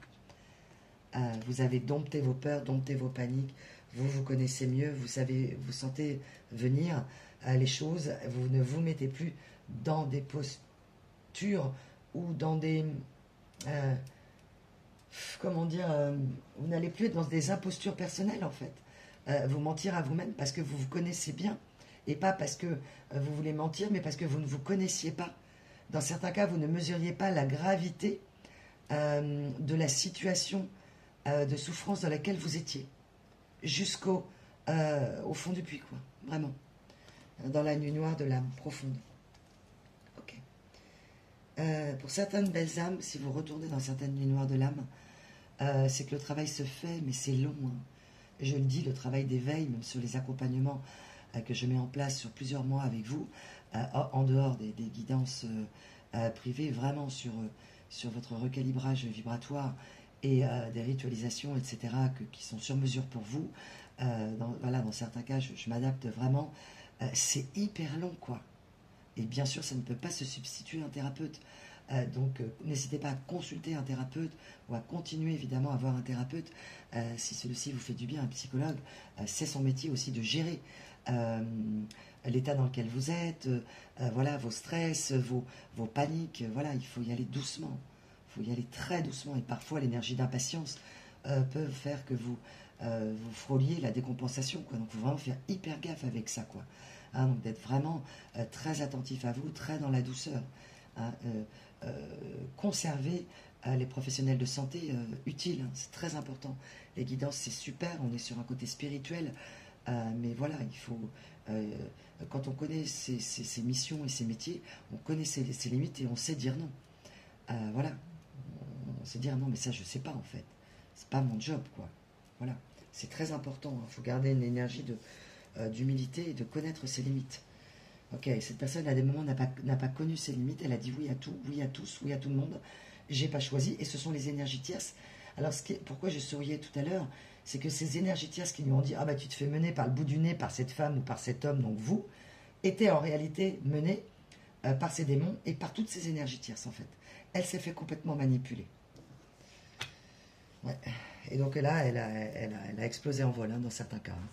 Vous avez dompté vos peurs, dompté vos paniques. Vous vous connaissez mieux, vous savez, vous sentez venir les choses. Vous ne vous mettez plus dans des postures ou dans des... comment dire, vous n'allez plus être dans des impostures personnelles en fait. Vous mentir à vous-même parce que vous vous connaissez bien et pas parce que vous voulez mentir, mais parce que vous ne vous connaissiez pas. Dans certains cas, vous ne mesuriez pas la gravité de la situation de souffrance dans laquelle vous étiez, jusqu'au au fond du puits, quoi, vraiment, dans la nuit noire de l'âme profonde. Ok. Pour certaines belles âmes, si vous retournez dans certaines nuits noires de l'âme, c'est que le travail se fait, mais c'est long. Hein. Je le dis, le travail d'éveil, même sur les accompagnements que je mets en place sur plusieurs mois avec vous, en dehors des guidances privées, vraiment sur votre recalibrage vibratoire et des ritualisations, etc., qui sont sur mesure pour vous. Dans certains cas, je m'adapte vraiment. C'est hyper long, quoi. Et bien sûr, ça ne peut pas se substituer à un thérapeute. Donc, n'hésitez pas à consulter un thérapeute ou à continuer évidemment à voir un thérapeute si celui-ci vous fait du bien. Un psychologue, c'est son métier aussi de gérer l'état dans lequel vous êtes, voilà, vos stress, vos paniques. Voilà, il faut y aller doucement. Il faut y aller très doucement. Et parfois, l'énergie d'impatience peut faire que vous frôliez la décompensation, quoi. Donc, il faut vraiment faire hyper gaffe avec ça, quoi. Hein, donc, d'être vraiment très attentif à vous, très dans la douceur. Hein, conserver les professionnels de santé utiles, hein, c'est très important. Les guidances, c'est super, on est sur un côté spirituel, mais voilà, il faut, quand on connaît ses missions et ses métiers, on connaît ses limites et on sait dire non. Voilà, on sait dire non, mais ça je sais pas en fait, c'est pas mon job, quoi. Voilà, c'est très important, il faut garder une énergie d'humilité et de connaître ses limites. Ok, cette personne à des moments n'a pas connu ses limites, elle a dit oui à tout, oui à tous, oui à tout le monde, j'ai pas choisi, et ce sont les énergies tierces. Alors pourquoi je souriais tout à l'heure, c'est que ces énergies tierces qui lui ont dit ah bah tu te fais mener par le bout du nez par cette femme ou par cet homme, donc vous, étaient en réalité menées par ces démons et par toutes ces énergies tierces en fait. Elle s'est fait complètement manipuler. Ouais. Et donc là, elle a explosé en vol, hein, dans certains cas. Hein.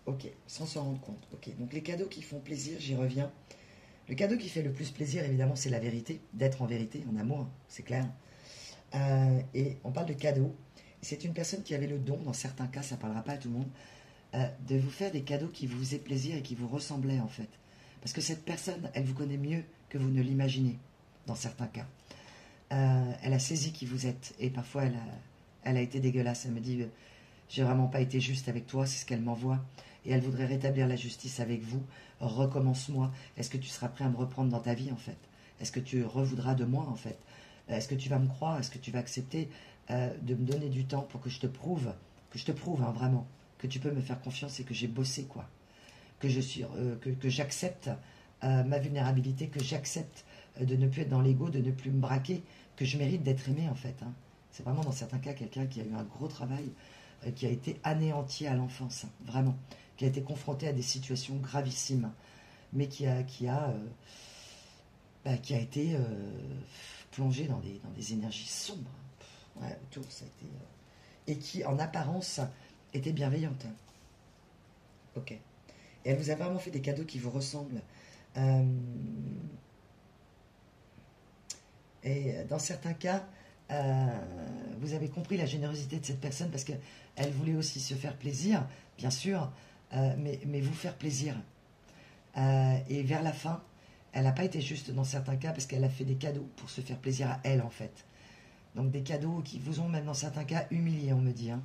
Ok, sans s'en rendre compte. Ok, donc les cadeaux qui font plaisir, j'y reviens. Le cadeau qui fait le plus plaisir, évidemment, c'est la vérité, d'être en vérité, en amour, c'est clair. Et on parle de cadeaux. C'est une personne qui avait le don, dans certains cas, ça ne parlera pas à tout le monde, de vous faire des cadeaux qui vous faisaient plaisir et qui vous ressemblaient, en fait. Parce que cette personne, elle vous connaît mieux que vous ne l'imaginez, dans certains cas. Elle a saisi qui vous êtes, et parfois, elle a été dégueulasse. Elle me dit, j'ai vraiment pas été juste avec toi, c'est ce qu'elle m'envoie. Et elle voudrait rétablir la justice avec vous. Recommence-moi. Est-ce que tu seras prêt à me reprendre dans ta vie, en fait? Est-ce que tu revoudras de moi, en fait? Est-ce que tu vas me croire? Est-ce que tu vas accepter de me donner du temps pour que je te prouve, hein, vraiment, que tu peux me faire confiance et que j'ai bossé, quoi? Que j'accepte ma vulnérabilité, que j'accepte de ne plus être dans l'ego, de ne plus me braquer, que je mérite d'être aimé, en fait. Hein. C'est vraiment, dans certains cas, quelqu'un qui a eu un gros travail, qui a été anéanti à l'enfance, hein, vraiment, qui a été confronté à des situations gravissimes, mais qui a été plongé dans des énergies sombres. Ouais, autour, ça a été... et qui, en apparence, était bienveillante. Ok. Et elle vous a vraiment fait des cadeaux qui vous ressemblent. Et dans certains cas, vous avez compris la générosité de cette personne parce qu'elle voulait aussi se faire plaisir, bien sûr, mais vous faire plaisir. Et vers la fin, elle n'a pas été juste dans certains cas parce qu'elle a fait des cadeaux pour se faire plaisir à elle, en fait. Donc des cadeaux qui vous ont même dans certains cas humilié, on me dit. Hein.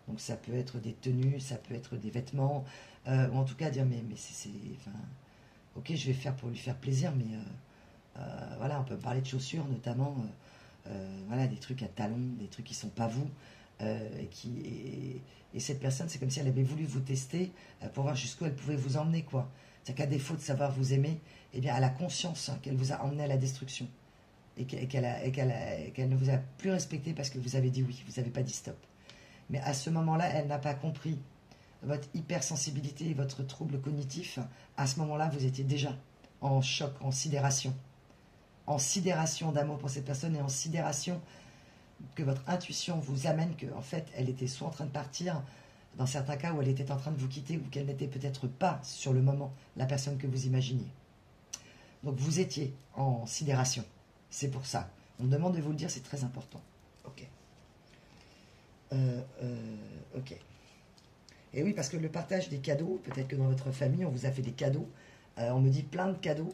Donc ça peut être des tenues, ça peut être des vêtements, ou en tout cas dire mais enfin, ok, je vais faire pour lui faire plaisir, mais voilà, on peut parler de chaussures notamment, voilà, des trucs à talons, des trucs qui sont pas vous, et cette personne, c'est comme si elle avait voulu vous tester pour voir jusqu'où elle pouvait vous emmener, quoi. C'est qu'à défaut de savoir vous aimer, eh bien, elle a conscience qu'elle vous a emmené à la destruction. Et qu'elle ne vous a plus respecté parce que vous avez dit oui, vous n'avez pas dit stop. Mais à ce moment-là, elle n'a pas compris votre hypersensibilité et votre trouble cognitif. À ce moment-là, vous étiez déjà en choc, en sidération d'amour pour cette personne et en sidération que votre intuition vous amène que, en fait, elle était soit en train de partir, dans certains cas où elle était en train de vous quitter, ou qu'elle n'était peut-être pas, sur le moment, la personne que vous imaginiez. Donc vous étiez en sidération. C'est pour ça. On me demande de vous le dire, c'est très important. Ok. Ok. Et oui, parce que le partage des cadeaux, peut-être que dans votre famille, on vous a fait des cadeaux. On me dit plein de cadeaux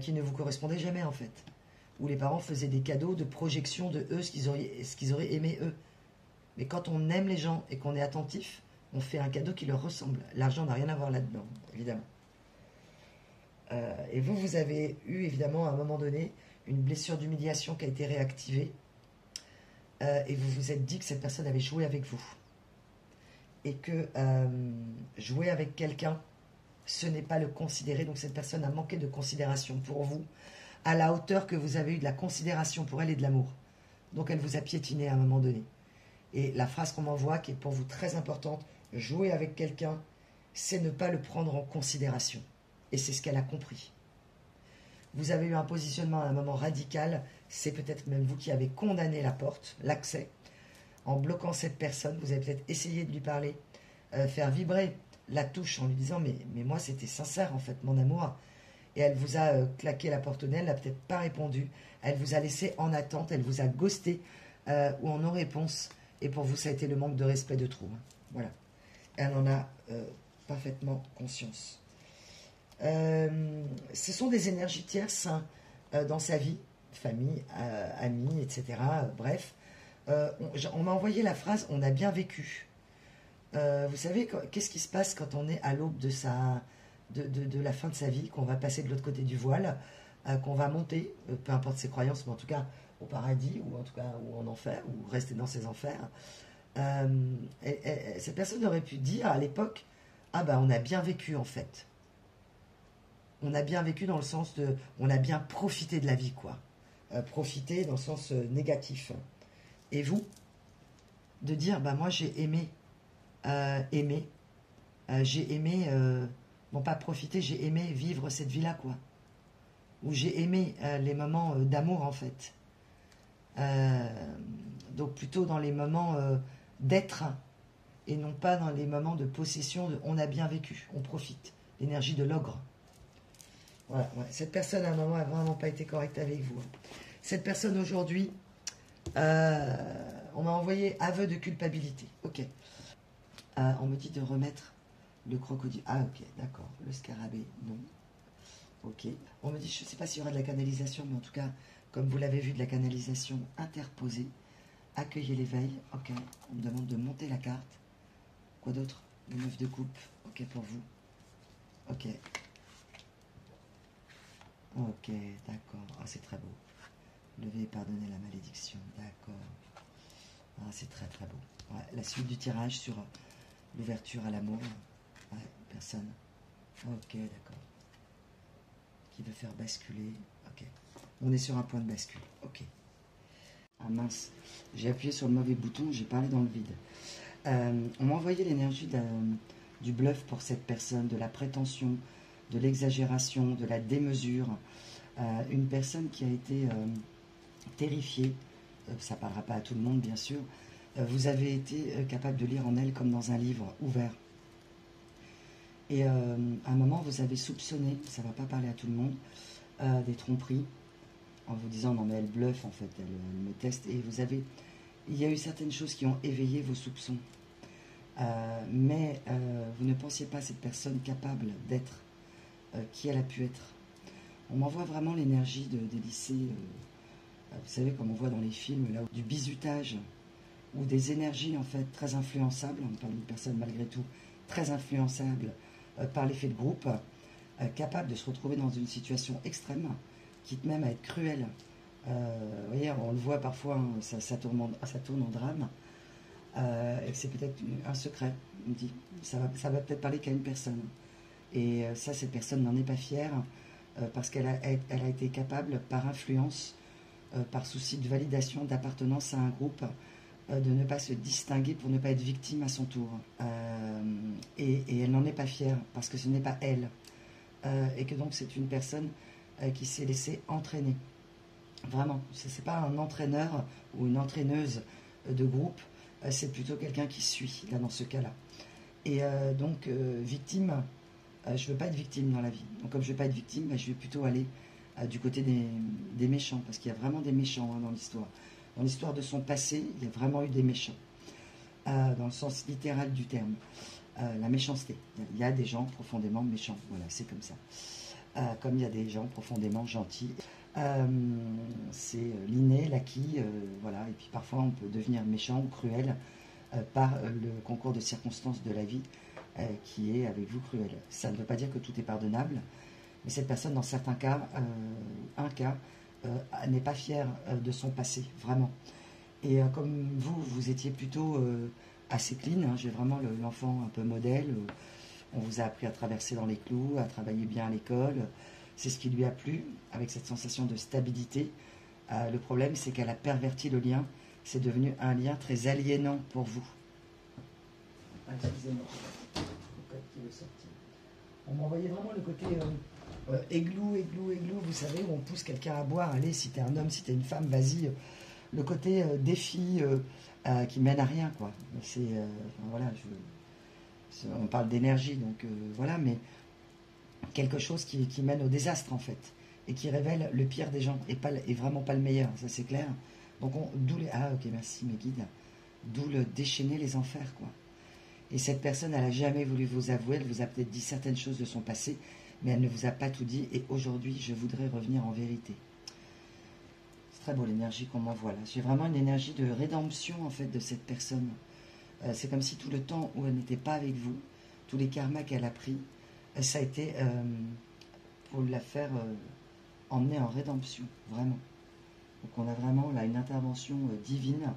qui ne vous correspondaient jamais, en fait. Où les parents faisaient des cadeaux de projection de eux, ce qu'ils auraient aimé eux. Mais quand on aime les gens et qu'on est attentif, on fait un cadeau qui leur ressemble. L'argent n'a rien à voir là-dedans, évidemment. Et vous avez eu, évidemment, à un moment donné, une blessure d'humiliation qui a été réactivée. Et vous vous êtes dit que cette personne avait joué avec vous. Et que jouer avec quelqu'un, ce n'est pas le considérer. Donc cette personne a manqué de considération pour vous, à la hauteur que vous avez eu de la considération pour elle et de l'amour. Donc elle vous a piétiné à un moment donné. Et la phrase qu'on m'envoie, qui est pour vous très importante, jouer avec quelqu'un, c'est ne pas le prendre en considération. Et c'est ce qu'elle a compris. Vous avez eu un positionnement à un moment radical, c'est peut-être même vous qui avez condamné la porte, l'accès, en bloquant cette personne. Vous avez peut-être essayé de lui parler, faire vibrer la touche en lui disant mais moi c'était sincère en fait mon amour. Et elle vous a claqué la porte au nez, elle n'a peut-être pas répondu, elle vous a laissé en attente, elle vous a ghosté ou en non-réponse. Et pour vous ça a été le manque de respect de trop. Voilà. Elle en a parfaitement conscience. Ce sont des énergies tierces dans sa vie, famille, amis, etc. Bref, on m'a envoyé la phrase « on a bien vécu ». Vous savez, qu'est-ce qui se passe quand on est à l'aube de la fin de sa vie, qu'on va passer de l'autre côté du voile, qu'on va monter, peu importe ses croyances, mais en tout cas au paradis, ou en tout cas ou en enfer, ou rester dans ses enfers. Cette personne aurait pu dire à l'époque « ah ben on a bien vécu en fait ». On a bien vécu dans le sens de... On a bien profité de la vie, quoi. Profiter dans le sens négatif. Et vous, de dire, bah moi j'ai aimé, j'ai aimé, non pas profiter, j'ai aimé vivre cette vie-là, quoi. Ou j'ai aimé les moments d'amour, en fait. Donc plutôt dans les moments d'être, et non pas dans les moments de possession, on a bien vécu, on profite. L'énergie de l'ogre. Voilà, ouais. Cette personne à un moment n'a vraiment pas été correcte avec vous. Cette personne aujourd'hui, on m'a envoyé aveu de culpabilité. Ok. On me dit de remettre le crocodile. Ah ok, d'accord. Le scarabée, non. Ok. On me dit, je ne sais pas s'il y aura de la canalisation, mais en tout cas, comme vous l'avez vu, de la canalisation interposée. Accueillez l'éveil. Ok. On me demande de monter la carte. Quoi d'autre? Le 9 de coupe. Ok pour vous. Ok. Ok, d'accord. Ah, c'est très beau. Levez et pardonnez la malédiction. D'accord. Ah, c'est très très beau. Ouais, la suite du tirage sur l'ouverture à l'amour. Ouais, personne. Ok, d'accord. Qui veut faire basculer. Ok. On est sur un point de bascule. Ok. Ah mince. J'ai appuyé sur le mauvais bouton, j'ai parlé dans le vide. On m'a envoyé l'énergie du bluff pour cette personne, de la prétention, de l'exagération, de la démesure. Une personne qui a été terrifiée, ça ne parlera pas à tout le monde bien sûr, vous avez été capable de lire en elle comme dans un livre ouvert. Et à un moment, vous avez soupçonné, ça ne va pas parler à tout le monde, des tromperies, en vous disant non mais elle bluffe en fait, elle me teste. Et il y a eu certaines choses qui ont éveillé vos soupçons. Mais vous ne pensiez pas à cette personne capable d'être qui elle a pu être. On m'envoie vraiment l'énergie des lycées, vous savez, comme on voit dans les films, là, du bizutage, ou des énergies en fait très influençables. On parle d'une personne malgré tout très influençable par l'effet de groupe, capable de se retrouver dans une situation extrême, quitte même à être cruelle. Vous voyez, on le voit parfois, hein, ça tourne en drame, et c'est peut-être un secret, on me dit. Ça va peut-être parler qu'à une personne. Et ça, cette personne n'en est pas fière parce qu'elle a été capable, par influence, par souci de validation, d'appartenance à un groupe, de ne pas se distinguer pour ne pas être victime à son tour. Et elle n'en est pas fière parce que ce n'est pas elle. Et que donc c'est une personne qui s'est laissée entraîner. Vraiment, ce n'est pas un entraîneur ou une entraîneuse de groupe, c'est plutôt quelqu'un qui suit, là, dans ce cas-là. Et donc, victime, je ne veux pas être victime dans la vie. Donc, comme je ne veux pas être victime, je vais plutôt aller du côté des méchants, parce qu'il y a vraiment des méchants dans l'histoire. Dans l'histoire de son passé, il y a vraiment eu des méchants, dans le sens littéral du terme. La méchanceté. Il y a des gens profondément méchants, voilà, c'est comme ça. Comme il y a des gens profondément gentils. C'est l'inné, l'acquis, voilà. Et puis parfois on peut devenir méchant ou cruel par le concours de circonstances de la vie qui est avec vous cruel. Ça ne veut pas dire que tout est pardonnable, mais cette personne, dans certains cas, n'est pas fière de son passé, vraiment. Et comme vous étiez plutôt assez clean, hein, j'ai vraiment l'enfant un peu modèle, on vous a appris à traverser dans les clous, à travailler bien à l'école, c'est ce qui lui a plu, avec cette sensation de stabilité. Le problème, c'est qu'elle a perverti le lien, c'est devenu un lien très aliénant pour vous. Excusez-moi, on m'envoyait vraiment le côté églou, vous savez, où on pousse quelqu'un à boire, allez, si t'es un homme, si t'es une femme, vas-y, le côté défi qui mène à rien, quoi. C'est, voilà, on parle d'énergie, donc voilà, mais quelque chose qui mène au désastre, en fait, et qui révèle le pire des gens, et vraiment pas le meilleur, ça c'est clair. Donc, d'où les... Ah, ok, merci, mes guides. D'où le déchaîner les enfers, quoi. Et cette personne, elle n'a jamais voulu vous avouer, elle vous a peut-être dit certaines choses de son passé, mais elle ne vous a pas tout dit, et aujourd'hui, je voudrais revenir en vérité. C'est très beau l'énergie qu'on m'envoie là. J'ai vraiment une énergie de rédemption, en fait, de cette personne. C'est comme si tout le temps où elle n'était pas avec vous, tous les karmas qu'elle a pris, ça a été pour la faire emmener en rédemption, vraiment. Donc on a vraiment là une intervention divine,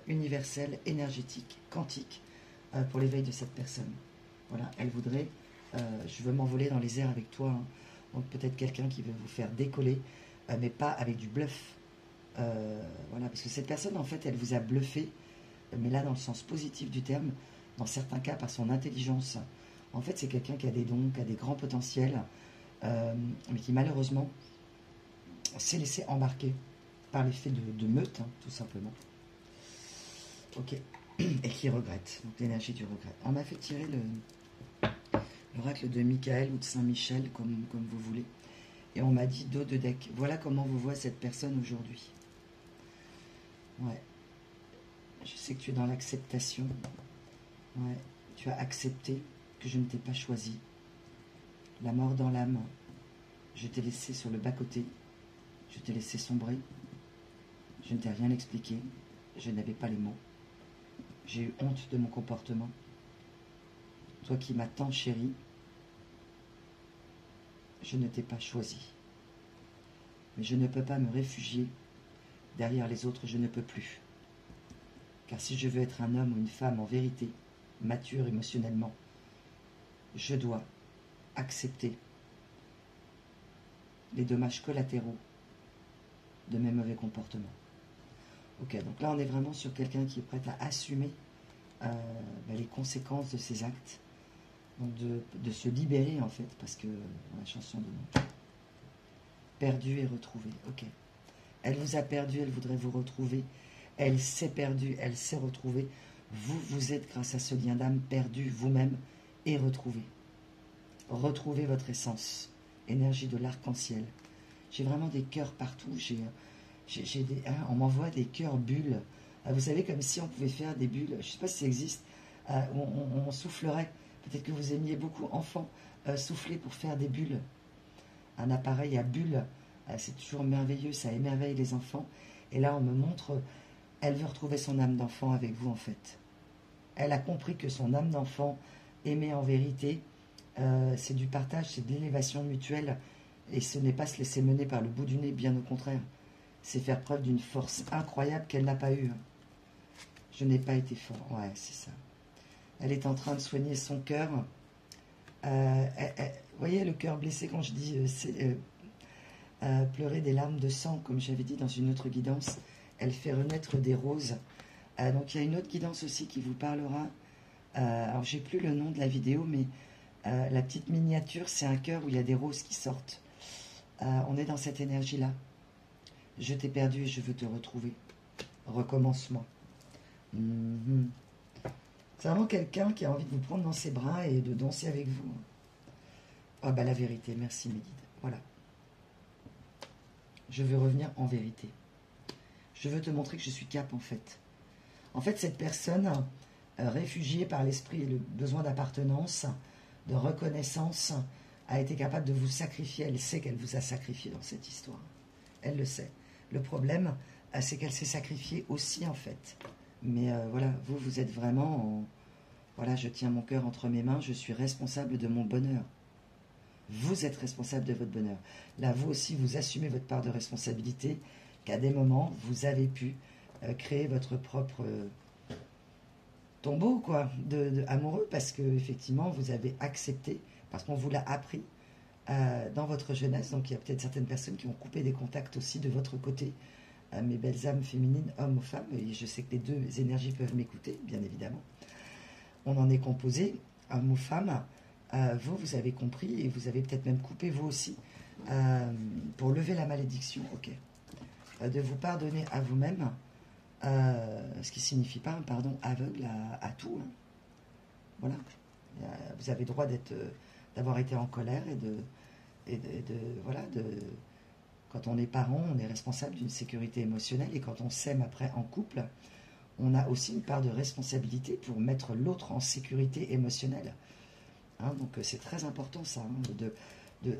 universelle, énergétique, quantique, pour l'éveil de cette personne. Voilà, elle voudrait, je veux m'envoler dans les airs avec toi, hein. Donc peut-être quelqu'un qui veut vous faire décoller, mais pas avec du bluff. Voilà, parce que cette personne, en fait, elle vous a bluffé, mais là dans le sens positif du terme, dans certains cas par son intelligence. En fait, c'est quelqu'un qui a des dons, qui a des grands potentiels, mais qui malheureusement s'est laissé embarquer par l'effet de meute, hein, tout simplement. Ok. Et qui regrette, donc l'énergie du regret. On m'a fait tirer l'oracle de Michael ou de Saint-Michel, comme vous voulez. Et on m'a dit dos de deck. Voilà comment vous voit cette personne aujourd'hui. Ouais. Je sais que tu es dans l'acceptation. Ouais. Tu as accepté que je ne t'ai pas choisi. La mort dans l'âme. Je t'ai laissé sur le bas-côté. Je t'ai laissé sombrer. Je ne t'ai rien expliqué. Je n'avais pas les mots. J'ai eu honte de mon comportement. Toi qui m'as tant chéri, je ne t'ai pas choisi. Mais je ne peux pas me réfugier derrière les autres, je ne peux plus. Car si je veux être un homme ou une femme en vérité, mature émotionnellement, je dois accepter les dommages collatéraux de mes mauvais comportements. Ok, donc là on est vraiment sur quelqu'un qui est prêt à assumer les conséquences de ses actes, donc de se libérer en fait, parce que dans la chanson de perdu et retrouvé. Ok, elle vous a perdu, elle voudrait vous retrouver, elle s'est perdue, elle s'est retrouvée. Vous êtes grâce à ce lien d'âme perdu vous-même et retrouvé. Retrouvez votre essence, énergie de l'arc-en-ciel. J'ai vraiment des cœurs partout. On m'envoie des cœurs bulles. Vous savez, comme si on pouvait faire des bulles. Je ne sais pas si ça existe. On soufflerait. Peut-être que vous aimiez beaucoup, enfant, souffler pour faire des bulles. Un appareil à bulles, c'est toujours merveilleux. Ça émerveille les enfants. Et là, on me montre, elle veut retrouver son âme d'enfant avec vous, en fait. Elle a compris que son âme d'enfant, aimée en vérité, c'est du partage, c'est de l'élévation mutuelle. Et ce n'est pas se laisser mener par le bout du nez, bien au contraire. C'est faire preuve d'une force incroyable qu'elle n'a pas eue. Je n'ai pas été fort. Ouais, c'est ça. Elle est en train de soigner son cœur Vous voyez le cœur blessé quand je dis pleurer des larmes de sang, comme j'avais dit dans une autre guidance, elle fait renaître des roses. Donc il y a une autre guidance aussi qui vous parlera. Alors j'ai plus le nom de la vidéo, mais la petite miniature, c'est un cœur où il y a des roses qui sortent. On est dans cette énergie-là. Je t'ai perdu et je veux te retrouver. Recommence-moi. C'est vraiment quelqu'un qui a envie de vous prendre dans ses bras et de danser avec vous. Ah bah la vérité, merci mes guides. Voilà. Je veux revenir en vérité. Je veux te montrer que je suis cap en fait. En fait, cette personne, réfugiée par l'esprit et le besoin d'appartenance, de reconnaissance, a été capable de vous sacrifier. Elle sait qu'elle vous a sacrifié dans cette histoire. Elle le sait. Le problème, c'est qu'elle s'est sacrifiée aussi en fait. Mais voilà, vous êtes vraiment en... Voilà, je tiens mon cœur entre mes mains, je suis responsable de mon bonheur. Vous êtes responsable de votre bonheur. Là, vous aussi, vous assumez votre part de responsabilité, qu'à des moments, vous avez pu créer votre propre tombeau, quoi, amoureux, parce que effectivement, vous avez accepté, parce qu'on vous l'a appris dans votre jeunesse. Donc, il y a peut-être certaines personnes qui ont coupé des contacts aussi de votre côté. Mes belles âmes féminines, hommes ou femmes, et je sais que les deux énergies peuvent m'écouter, bien évidemment. On en est composé, homme ou femme. Vous avez compris et vous avez peut-être même coupé vous aussi pour lever la malédiction, ok. De vous pardonner à vous-même, ce qui ne signifie pas un pardon aveugle à tout. Hein. Voilà. Vous avez le droit d'avoir été en colère quand on est parent, on est responsable d'une sécurité émotionnelle et quand on s'aime après en couple, on a aussi une part de responsabilité pour mettre l'autre en sécurité émotionnelle. Hein, donc c'est très important ça, hein,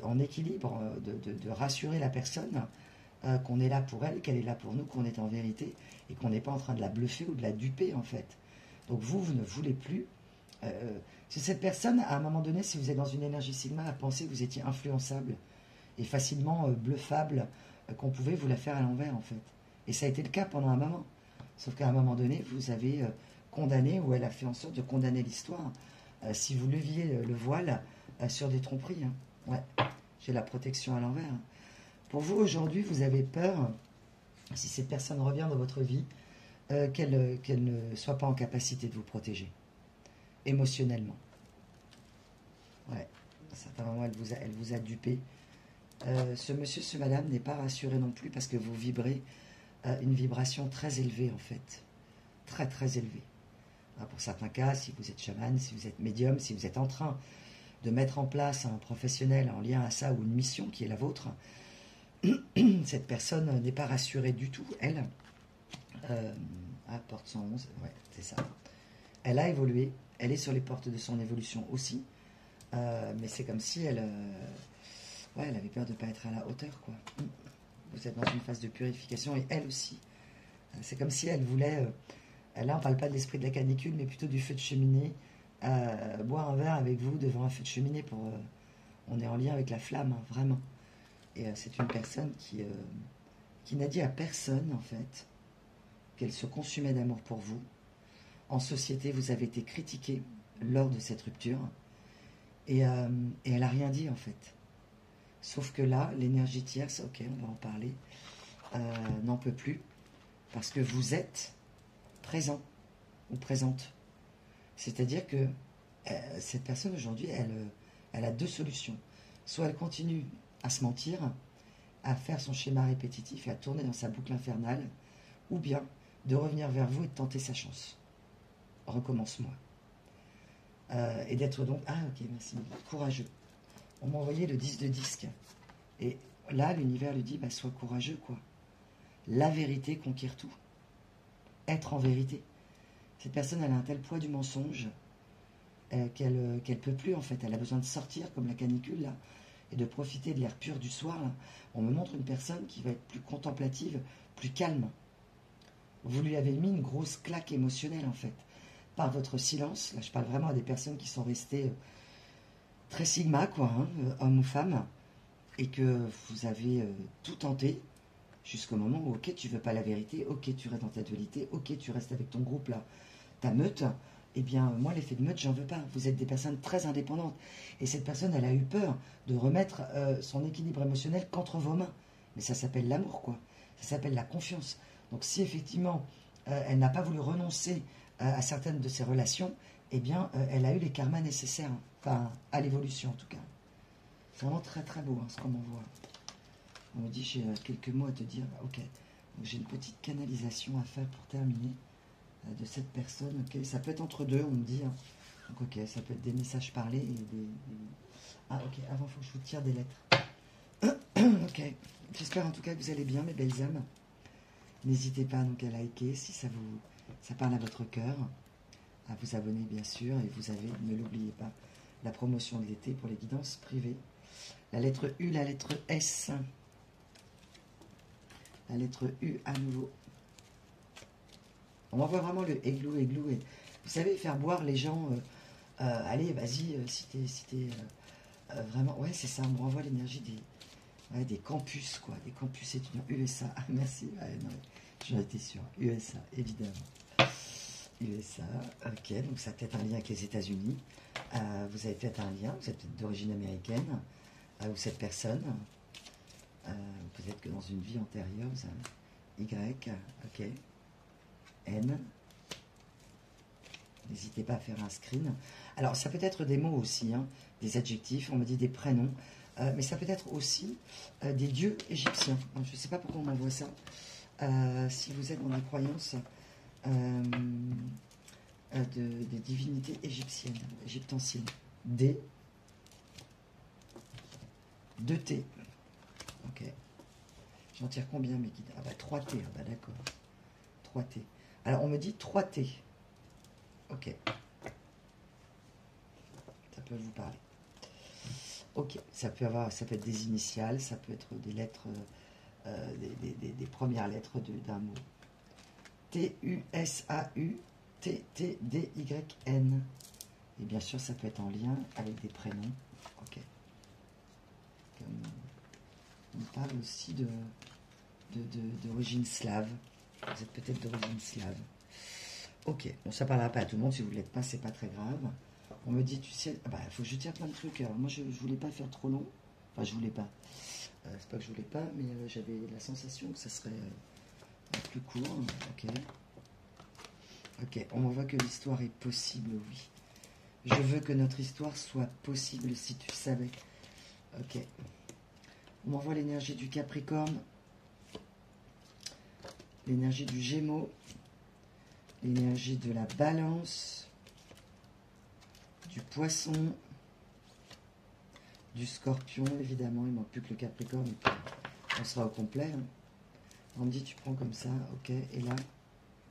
en équilibre, de rassurer la personne qu'on est là pour elle, qu'elle est là pour nous, qu'on est en vérité et qu'on n'est pas en train de la bluffer ou de la duper en fait. Donc vous ne voulez plus. Cette personne, à un moment donné, si vous êtes dans une énergie sigma, a pensé que vous étiez influençable et facilement bluffable, qu'on pouvait vous la faire à l'envers en fait. Et ça a été le cas pendant un moment. Sauf qu'à un moment donné, vous avez condamné, ou elle a fait en sorte de condamner l'histoire. Si vous leviez le voile sur des tromperies. Hein. Ouais, j'ai la protection à l'envers. Hein. Pour vous, aujourd'hui, vous avez peur, si cette personne revient dans votre vie, qu'elle ne soit pas en capacité de vous protéger. Émotionnellement. Ouais, à certains moments, elle vous a dupé. Ce monsieur, ce madame n'est pas rassuré non plus parce que vous vibrez une vibration très élevée en fait. Très très élevée. Pour certains cas, si vous êtes chaman, si vous êtes médium, si vous êtes en train de mettre en place un professionnel en lien à ça ou une mission qui est la vôtre, cette personne n'est pas rassurée du tout. Elle, porte 111, ouais, c'est ça. Elle a évolué, elle est sur les portes de son évolution aussi, mais c'est comme si elle avait peur de ne pas être à la hauteur, quoi. Vous êtes dans une phase de purification et elle aussi. C'est comme si elle voulait... là, on ne parle pas de l'esprit de la canicule, mais plutôt du feu de cheminée. Boire un verre avec vous devant un feu de cheminée pour... on est en lien avec la flamme, hein, vraiment. Et c'est une personne qui n'a dit à personne, en fait, qu'elle se consumait d'amour pour vous. En société, vous avez été critiqué lors de cette rupture. Et elle n'a rien dit, en fait. Sauf que là, l'énergie tierce, ok, on va en parler, n'en peut plus. Parce que vous êtes présent ou présente. C'est-à-dire que cette personne aujourd'hui, elle a deux solutions. Soit elle continue à se mentir, à faire son schéma répétitif et à tourner dans sa boucle infernale, ou bien de revenir vers vous et de tenter sa chance. Recommence-moi. Et d'être donc, ok, merci, courageux. On m'a envoyé le 10 de disque. Et là, l'univers lui dit, sois courageux, quoi. La vérité conquiert tout. Être en vérité. Cette personne, elle a un tel poids du mensonge qu'elle peut plus, en fait. Elle a besoin de sortir, comme la canicule, là, et de profiter de l'air pur du soir, là. On me montre une personne qui va être plus contemplative, plus calme. Vous lui avez mis une grosse claque émotionnelle, en fait. Par votre silence, là, je parle vraiment à des personnes qui sont restées très sigma, quoi, hein, homme ou femme, et que vous avez tout tenté, jusqu'au moment où, ok, tu veux pas la vérité, ok, tu restes dans ta dualité, ok, tu restes avec ton groupe, là, ta meute, eh bien, moi, l'effet de meute, j'en veux pas. Vous êtes des personnes très indépendantes. Et cette personne, elle a eu peur de remettre son équilibre émotionnel qu'entre vos mains. Mais ça s'appelle l'amour, quoi. Ça s'appelle la confiance. Donc, si effectivement, elle n'a pas voulu renoncer à certaines de ses relations, eh bien, elle a eu les karmas nécessaires. Enfin, à l'évolution, en tout cas. C'est vraiment très, très beau, ce qu'on m'envoie. On me dit, j'ai quelques mots à te dire. Ok. J'ai une petite canalisation à faire pour terminer de cette personne. Ok, ça peut être entre deux, on me dit. Donc ok, ça peut être des messages parlés et des... Ah ok, avant il faut que je vous tire des lettres. Ok, j'espère en tout cas que vous allez bien, mes belles âmes. N'hésitez pas donc à liker si ça parle à votre cœur, à vous abonner bien sûr, et vous avez, ne l'oubliez pas, la promotion de l'été pour les guidances privées. La lettre U, la lettre S. La lettre U à nouveau. On envoie vraiment le églou. Et vous savez, faire boire les gens. Allez, vas-y, si t'es vraiment. Ouais, c'est ça, on me renvoie l'énergie des campus, quoi. Des campus étudiants. USA. Merci. Ouais, non, j'en étais sûr. USA, évidemment. USA. Ok, donc ça a peut-être un lien avec les États-Unis. Vous avez peut-être un lien, vous êtes peut-être d'origine américaine. Ou cette personne. Peut-être que dans une vie antérieure, vous avez Y, ok, N. N'hésitez pas à faire un screen. Alors, ça peut être des mots aussi, des adjectifs, on me dit des prénoms, mais ça peut être aussi des dieux égyptiens. Je ne sais pas pourquoi on m'envoie ça. Si vous êtes dans la croyance des divinités égyptiennes, égyptanciennes. D, 2T. Ok. J'en tire combien, mes guides? Ah bah 3T, ah bah d'accord. 3T. Alors on me dit 3T. Ok. Ça peut vous parler. Ok. Ça peut être des initiales, ça peut être des lettres, des premières lettres d'un mot. T-U-S-A-U, T-T-D-Y-N. Et bien sûr, ça peut être en lien avec des prénoms. Ok. On parle aussi d'origine slave. Vous êtes peut-être d'origine slave. Ok, bon, ça ne parlera pas à tout le monde. Si vous ne l'êtes pas, c'est pas très grave. On me dit, tu sais, il faut que je tire plein de trucs. Alors, moi, je ne voulais pas faire trop long. Enfin, je voulais pas. C'est pas que je voulais pas, mais j'avais la sensation que ça serait plus court. Ok. Ok, on me voit que l'histoire est possible, oui. Je veux que notre histoire soit possible si tu savais. Ok. On m'envoie l'énergie du Capricorne, l'énergie du Gémeaux, l'énergie de la Balance, du Poisson, du Scorpion, évidemment. Il ne manque plus que le Capricorne, et puis on sera au complet. On me dit, tu prends comme ça, ok. Et là,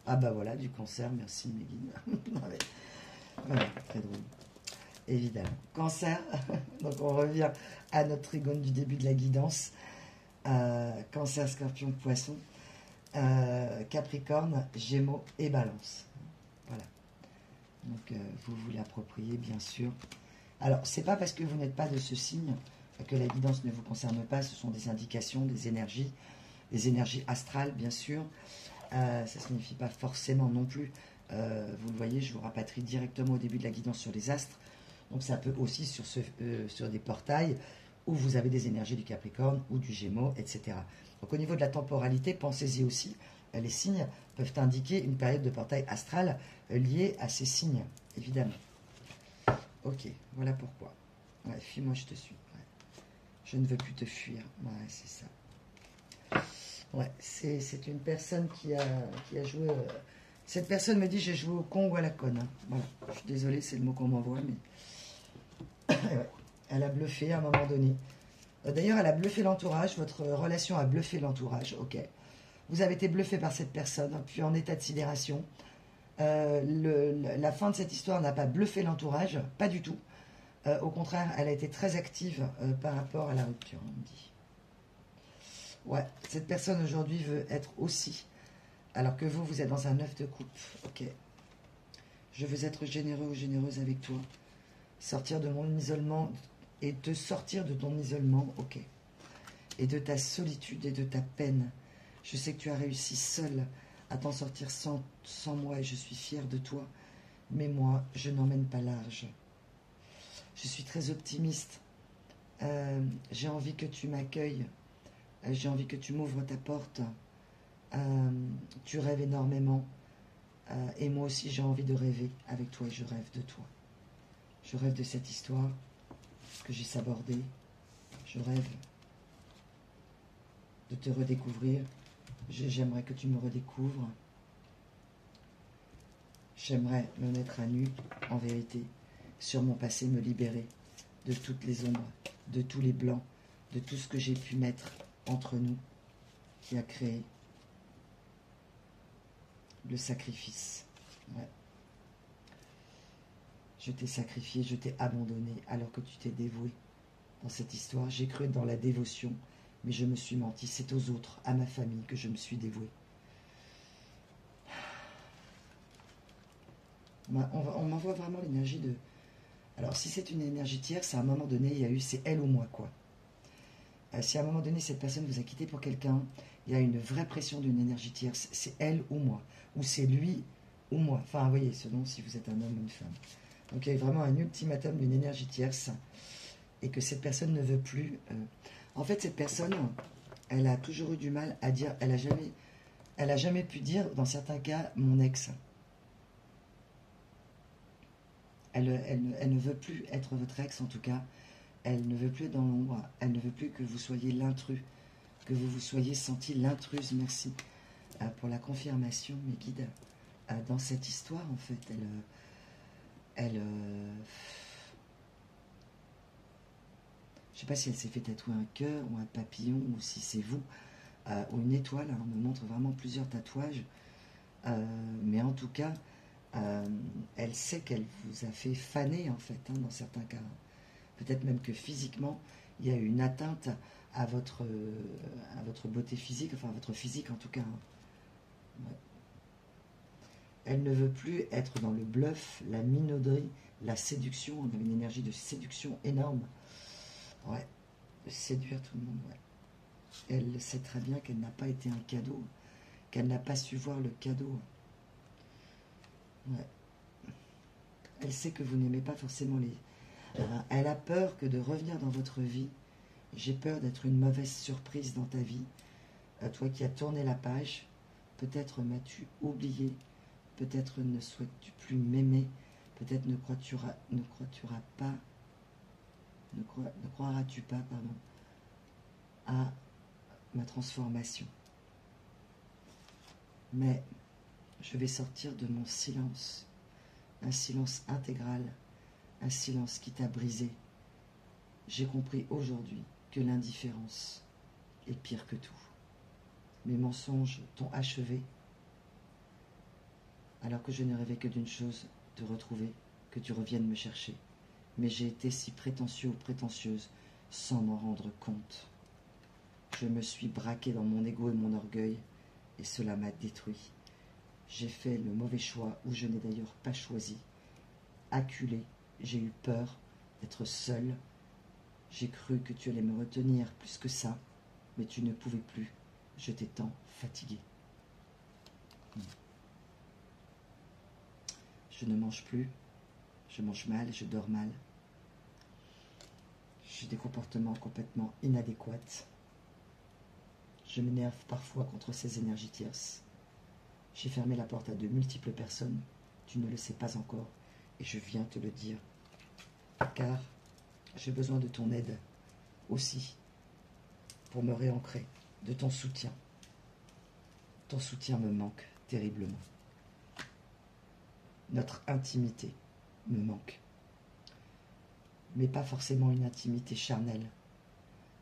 ah bah voilà, du Cancer, merci mes guides. Voilà, très drôle. Évidemment. Cancer, donc on revient à notre trigone du début de la guidance. Cancer, Scorpion, Poisson, Capricorne, Gémeaux et Balance. Voilà. Donc vous vous l'appropriez bien sûr. Alors c'est pas parce que vous n'êtes pas de ce signe que la guidance ne vous concerne pas. Ce sont des indications, des énergies astrales bien sûr. Ça ne signifie pas forcément non plus. Vous le voyez, je vous rapatrie directement au début de la guidance sur les astres. Donc ça peut aussi sur des portails où vous avez des énergies du Capricorne ou du Gémeaux, etc. Donc au niveau de la temporalité, pensez-y aussi. Les signes peuvent indiquer une période de portail astral liée à ces signes, évidemment. Ok, voilà pourquoi. Ouais, fuis-moi, je te suis. Ouais. Je ne veux plus te fuir. Ouais, c'est ça. Ouais, c'est une personne qui a joué... Cette personne me dit, j'ai joué au con ou à la conne. Voilà, je suis désolée, c'est le mot qu'on m'envoie, mais... Ouais, elle a bluffé à un moment donné. D'ailleurs, elle a bluffé l'entourage. Votre relation a bluffé l'entourage. Ok. Vous avez été bluffé par cette personne, puis en état de sidération. La fin de cette histoire n'a pas bluffé l'entourage, pas du tout. Au contraire, elle a été très active par rapport à la rupture, on me dit. Ouais, cette personne aujourd'hui veut être aussi, alors que vous êtes dans un œuf de coupe. Ok. Je veux être généreux ou généreuse avec toi. Sortir de mon isolement et te sortir de ton isolement, ok. Et de ta solitude et de ta peine. Je sais que tu as réussi seul à t'en sortir sans moi et je suis fière de toi. mais moi, je n'emmène pas large. Je suis très optimiste. J'ai envie que tu m'accueilles. J'ai envie que tu m'ouvres ta porte. Tu rêves énormément. Et moi aussi, j'ai envie de rêver avec toi et je rêve de toi. Je rêve de cette histoire que j'ai sabordée. Je rêve de te redécouvrir. J'aimerais que tu me redécouvres. J'aimerais me mettre à nu, en vérité, sur mon passé, me libérer de toutes les ombres, de tous les blancs, de tout ce que j'ai pu mettre entre nous, qui a créé le sacrifice. Ouais. Je t'ai sacrifié, je t'ai abandonné, alors que tu t'es dévoué. Dans cette histoire, j'ai cru dans la dévotion, mais je me suis menti. C'est aux autres, à ma famille, que je me suis dévoué. On m'envoie vraiment l'énergie de... Alors, si c'est une énergie tierce, à un moment donné, il y a eu c'est elle ou moi, quoi. Si à un moment donné, cette personne vous a quitté pour quelqu'un, il y a une vraie pression d'une énergie tierce. C'est elle ou moi. Ou c'est lui ou moi. Enfin, vous voyez, selon si vous êtes un homme ou une femme. Donc, il y a vraiment un ultimatum d'une énergie tierce. Et que cette personne ne veut plus... En fait, cette personne, elle a toujours eu du mal à dire... Elle a jamais pu dire, dans certains cas, mon ex. Elle ne veut plus être votre ex, en tout cas. Elle ne veut plus être dans l'ombre. Elle ne veut plus que vous soyez l'intrus. Que vous vous soyez senti l'intruse. Merci pour la confirmation, mes guides. Dans cette histoire, en fait, je ne sais pas si elle s'est fait tatouer un cœur ou un papillon ou si c'est vous ou une étoile. On me montre vraiment plusieurs tatouages. Mais en tout cas, elle sait qu'elle vous a fait faner, en fait, dans certains cas. Peut-être même que physiquement, il y a eu une atteinte à votre beauté physique, enfin à votre physique en tout cas. Ouais. Elle ne veut plus être dans le bluff, la minauderie, la séduction. On a une énergie de séduction énorme. Ouais, de séduire tout le monde, ouais. Elle sait très bien qu'elle n'a pas été un cadeau, qu'elle n'a pas su voir le cadeau. Ouais. Elle sait que vous n'aimez pas forcément les... elle a peur que de revenir dans votre vie. J'ai peur d'être une mauvaise surprise dans ta vie. Toi qui as tourné la page, peut-être m'as-tu oublié, peut-être ne souhaites-tu plus m'aimer, peut-être ne croiras-tu pas, pardon, à ma transformation. Mais je vais sortir de mon silence, un silence intégral, un silence qui t'a brisé. J'ai compris aujourd'hui que l'indifférence est pire que tout. Mes mensonges t'ont achevé, alors que je ne rêvais que d'une chose, te retrouver, que tu reviennes me chercher. Mais j'ai été si prétentieux ou prétentieuse sans m'en rendre compte. Je me suis braqué dans mon ego et mon orgueil, et cela m'a détruit. J'ai fait le mauvais choix, où je n'ai d'ailleurs pas choisi. Acculé, j'ai eu peur d'être seule. J'ai cru que tu allais me retenir plus que ça, mais tu ne pouvais plus. Je t'ai tant fatigué. Je ne mange plus, je mange mal, je dors mal. J'ai des comportements complètement inadéquats. Je m'énerve parfois contre ces énergies tierces. J'ai fermé la porte à de multiples personnes, tu ne le sais pas encore, et je viens te le dire. Car j'ai besoin de ton aide aussi, pour me réancrer, de ton soutien. Ton soutien me manque terriblement. Notre intimité me manque. Mais pas forcément une intimité charnelle.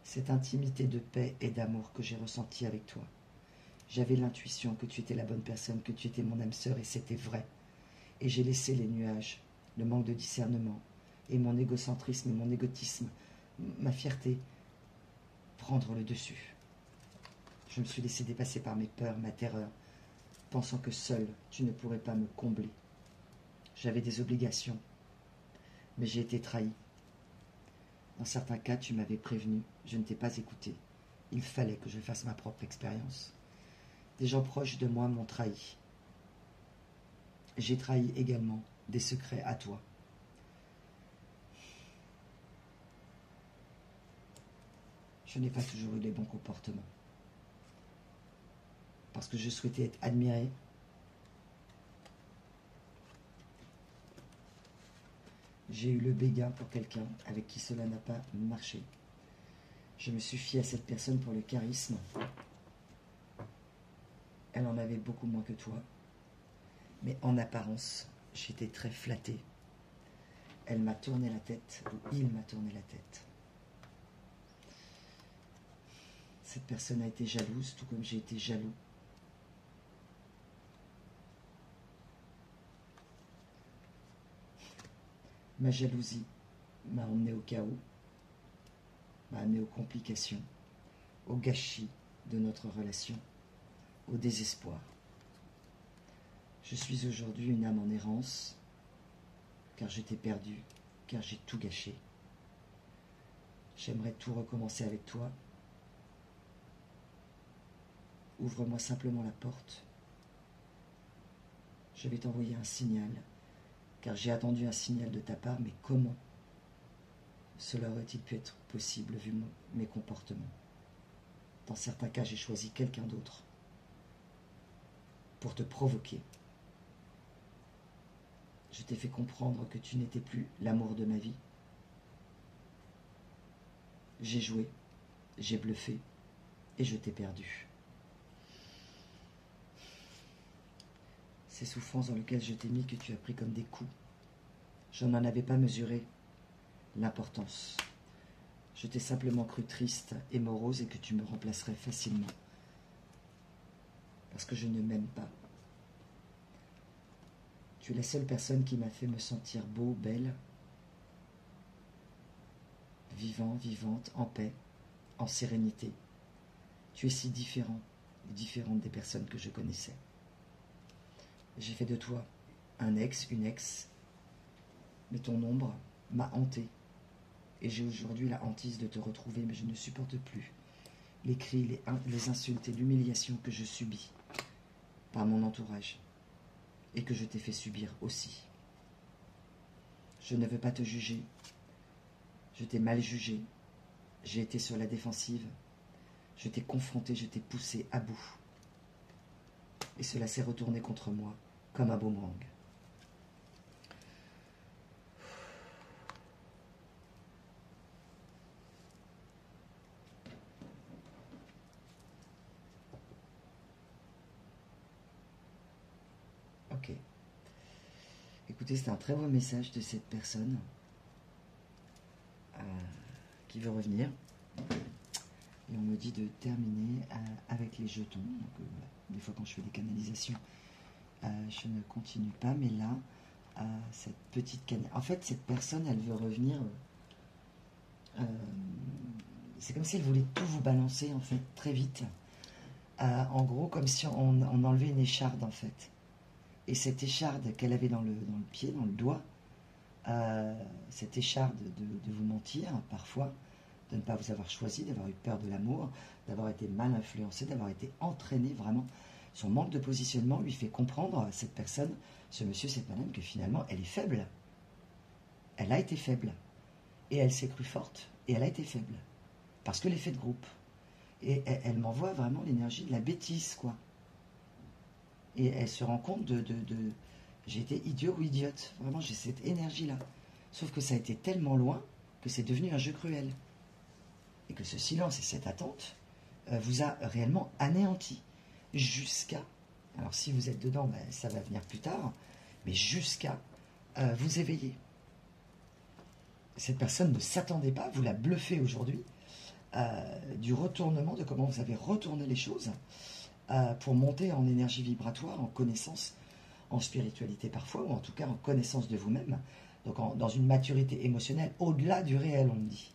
Cette intimité de paix et d'amour que j'ai ressentie avec toi. J'avais l'intuition que tu étais la bonne personne, que tu étais mon âme sœur, et c'était vrai. Et j'ai laissé les nuages, le manque de discernement, et mon égocentrisme et mon égotisme, ma fierté, prendre le dessus. Je me suis laissé dépasser par mes peurs, ma terreur, pensant que seul tu ne pourrais pas me combler. J'avais des obligations, mais j'ai été trahi. Dans certains cas, tu m'avais prévenu, je ne t'ai pas écouté. Il fallait que je fasse ma propre expérience. Des gens proches de moi m'ont trahi. J'ai trahi également des secrets à toi. Je n'ai pas toujours eu les bons comportements. Parce que je souhaitais être admirée. J'ai eu le béguin pour quelqu'un avec qui cela n'a pas marché. Je me suis fiée à cette personne pour le charisme. Elle en avait beaucoup moins que toi. Mais en apparence, j'étais très flattée. Elle m'a tourné la tête, ou il m'a tourné la tête. Cette personne a été jalouse, tout comme j'ai été jaloux. Ma jalousie m'a emmené au chaos, m'a amené aux complications, au gâchis de notre relation, au désespoir. Je suis aujourd'hui une âme en errance, car je t'ai perdu, car j'ai tout gâché. J'aimerais tout recommencer avec toi. Ouvre-moi simplement la porte. Je vais t'envoyer un signal, car j'ai attendu un signal de ta part, mais comment cela aurait-il pu être possible vu mes comportements? Dans certains cas, j'ai choisi quelqu'un d'autre pour te provoquer. Je t'ai fait comprendre que tu n'étais plus l'amour de ma vie. J'ai joué, j'ai bluffé et je t'ai perdu. Ces souffrances dans lesquelles je t'ai mis que tu as pris comme des coups, je n'en avais pas mesuré l'importance. Je t'ai simplement cru triste et morose et que tu me remplacerais facilement. Parce que je ne m'aime pas. Tu es la seule personne qui m'a fait me sentir beau, belle, vivant, vivante, en paix, en sérénité. Tu es si différent, différente des personnes que je connaissais. J'ai fait de toi un ex, une ex, mais ton ombre m'a hanté. Et j'ai aujourd'hui la hantise de te retrouver, mais je ne supporte plus les cris, les insultes et l'humiliation que je subis par mon entourage et que je t'ai fait subir aussi. Je ne veux pas te juger. Je t'ai mal jugé. J'ai été sur la défensive. Je t'ai confronté, je t'ai poussé à bout. Et cela s'est retourné contre moi comme un boomerang. Ok. Écoutez, c'est un très beau message de cette personne qui veut revenir. Et on me dit de terminer avec les jetons. Donc, voilà. Des fois, quand je fais des canalisations, je ne continue pas. Mais là, cette petite canalisation... En fait, cette personne, elle veut revenir... c'est comme si elle voulait tout vous balancer, en fait, très vite. En gros, comme si on enlevait une écharde, en fait. Et cette écharde qu'elle avait dans le pied, dans le doigt, cette écharde de vous mentir, parfois, de ne pas vous avoir choisi, d'avoir eu peur de l'amour, d'avoir été mal influencé, d'avoir été entraîné vraiment. Son manque de positionnement lui fait comprendre à cette personne, ce monsieur, cette madame, que finalement, elle est faible. Elle a été faible. Et elle s'est crue forte, et elle a été faible. Parce que l'effet de groupe. Et elle m'envoie vraiment l'énergie de la bêtise, quoi. Et elle se rend compte j'ai été idiot ou idiote. Vraiment, j'ai cette énergie-là. Sauf que ça a été tellement loin que c'est devenu un jeu cruel. Et que ce silence et cette attente vous a réellement anéanti. Jusqu'à... Alors si vous êtes dedans, ben, ça va venir plus tard. Mais jusqu'à vous éveiller. Cette personne ne s'attendait pas, vous la bluffez aujourd'hui, du retournement, de comment vous avez retourné les choses pour monter en énergie vibratoire, en connaissance, en spiritualité parfois, ou en tout cas en connaissance de vous-même, donc dans une maturité émotionnelle au-delà du réel, on me dit.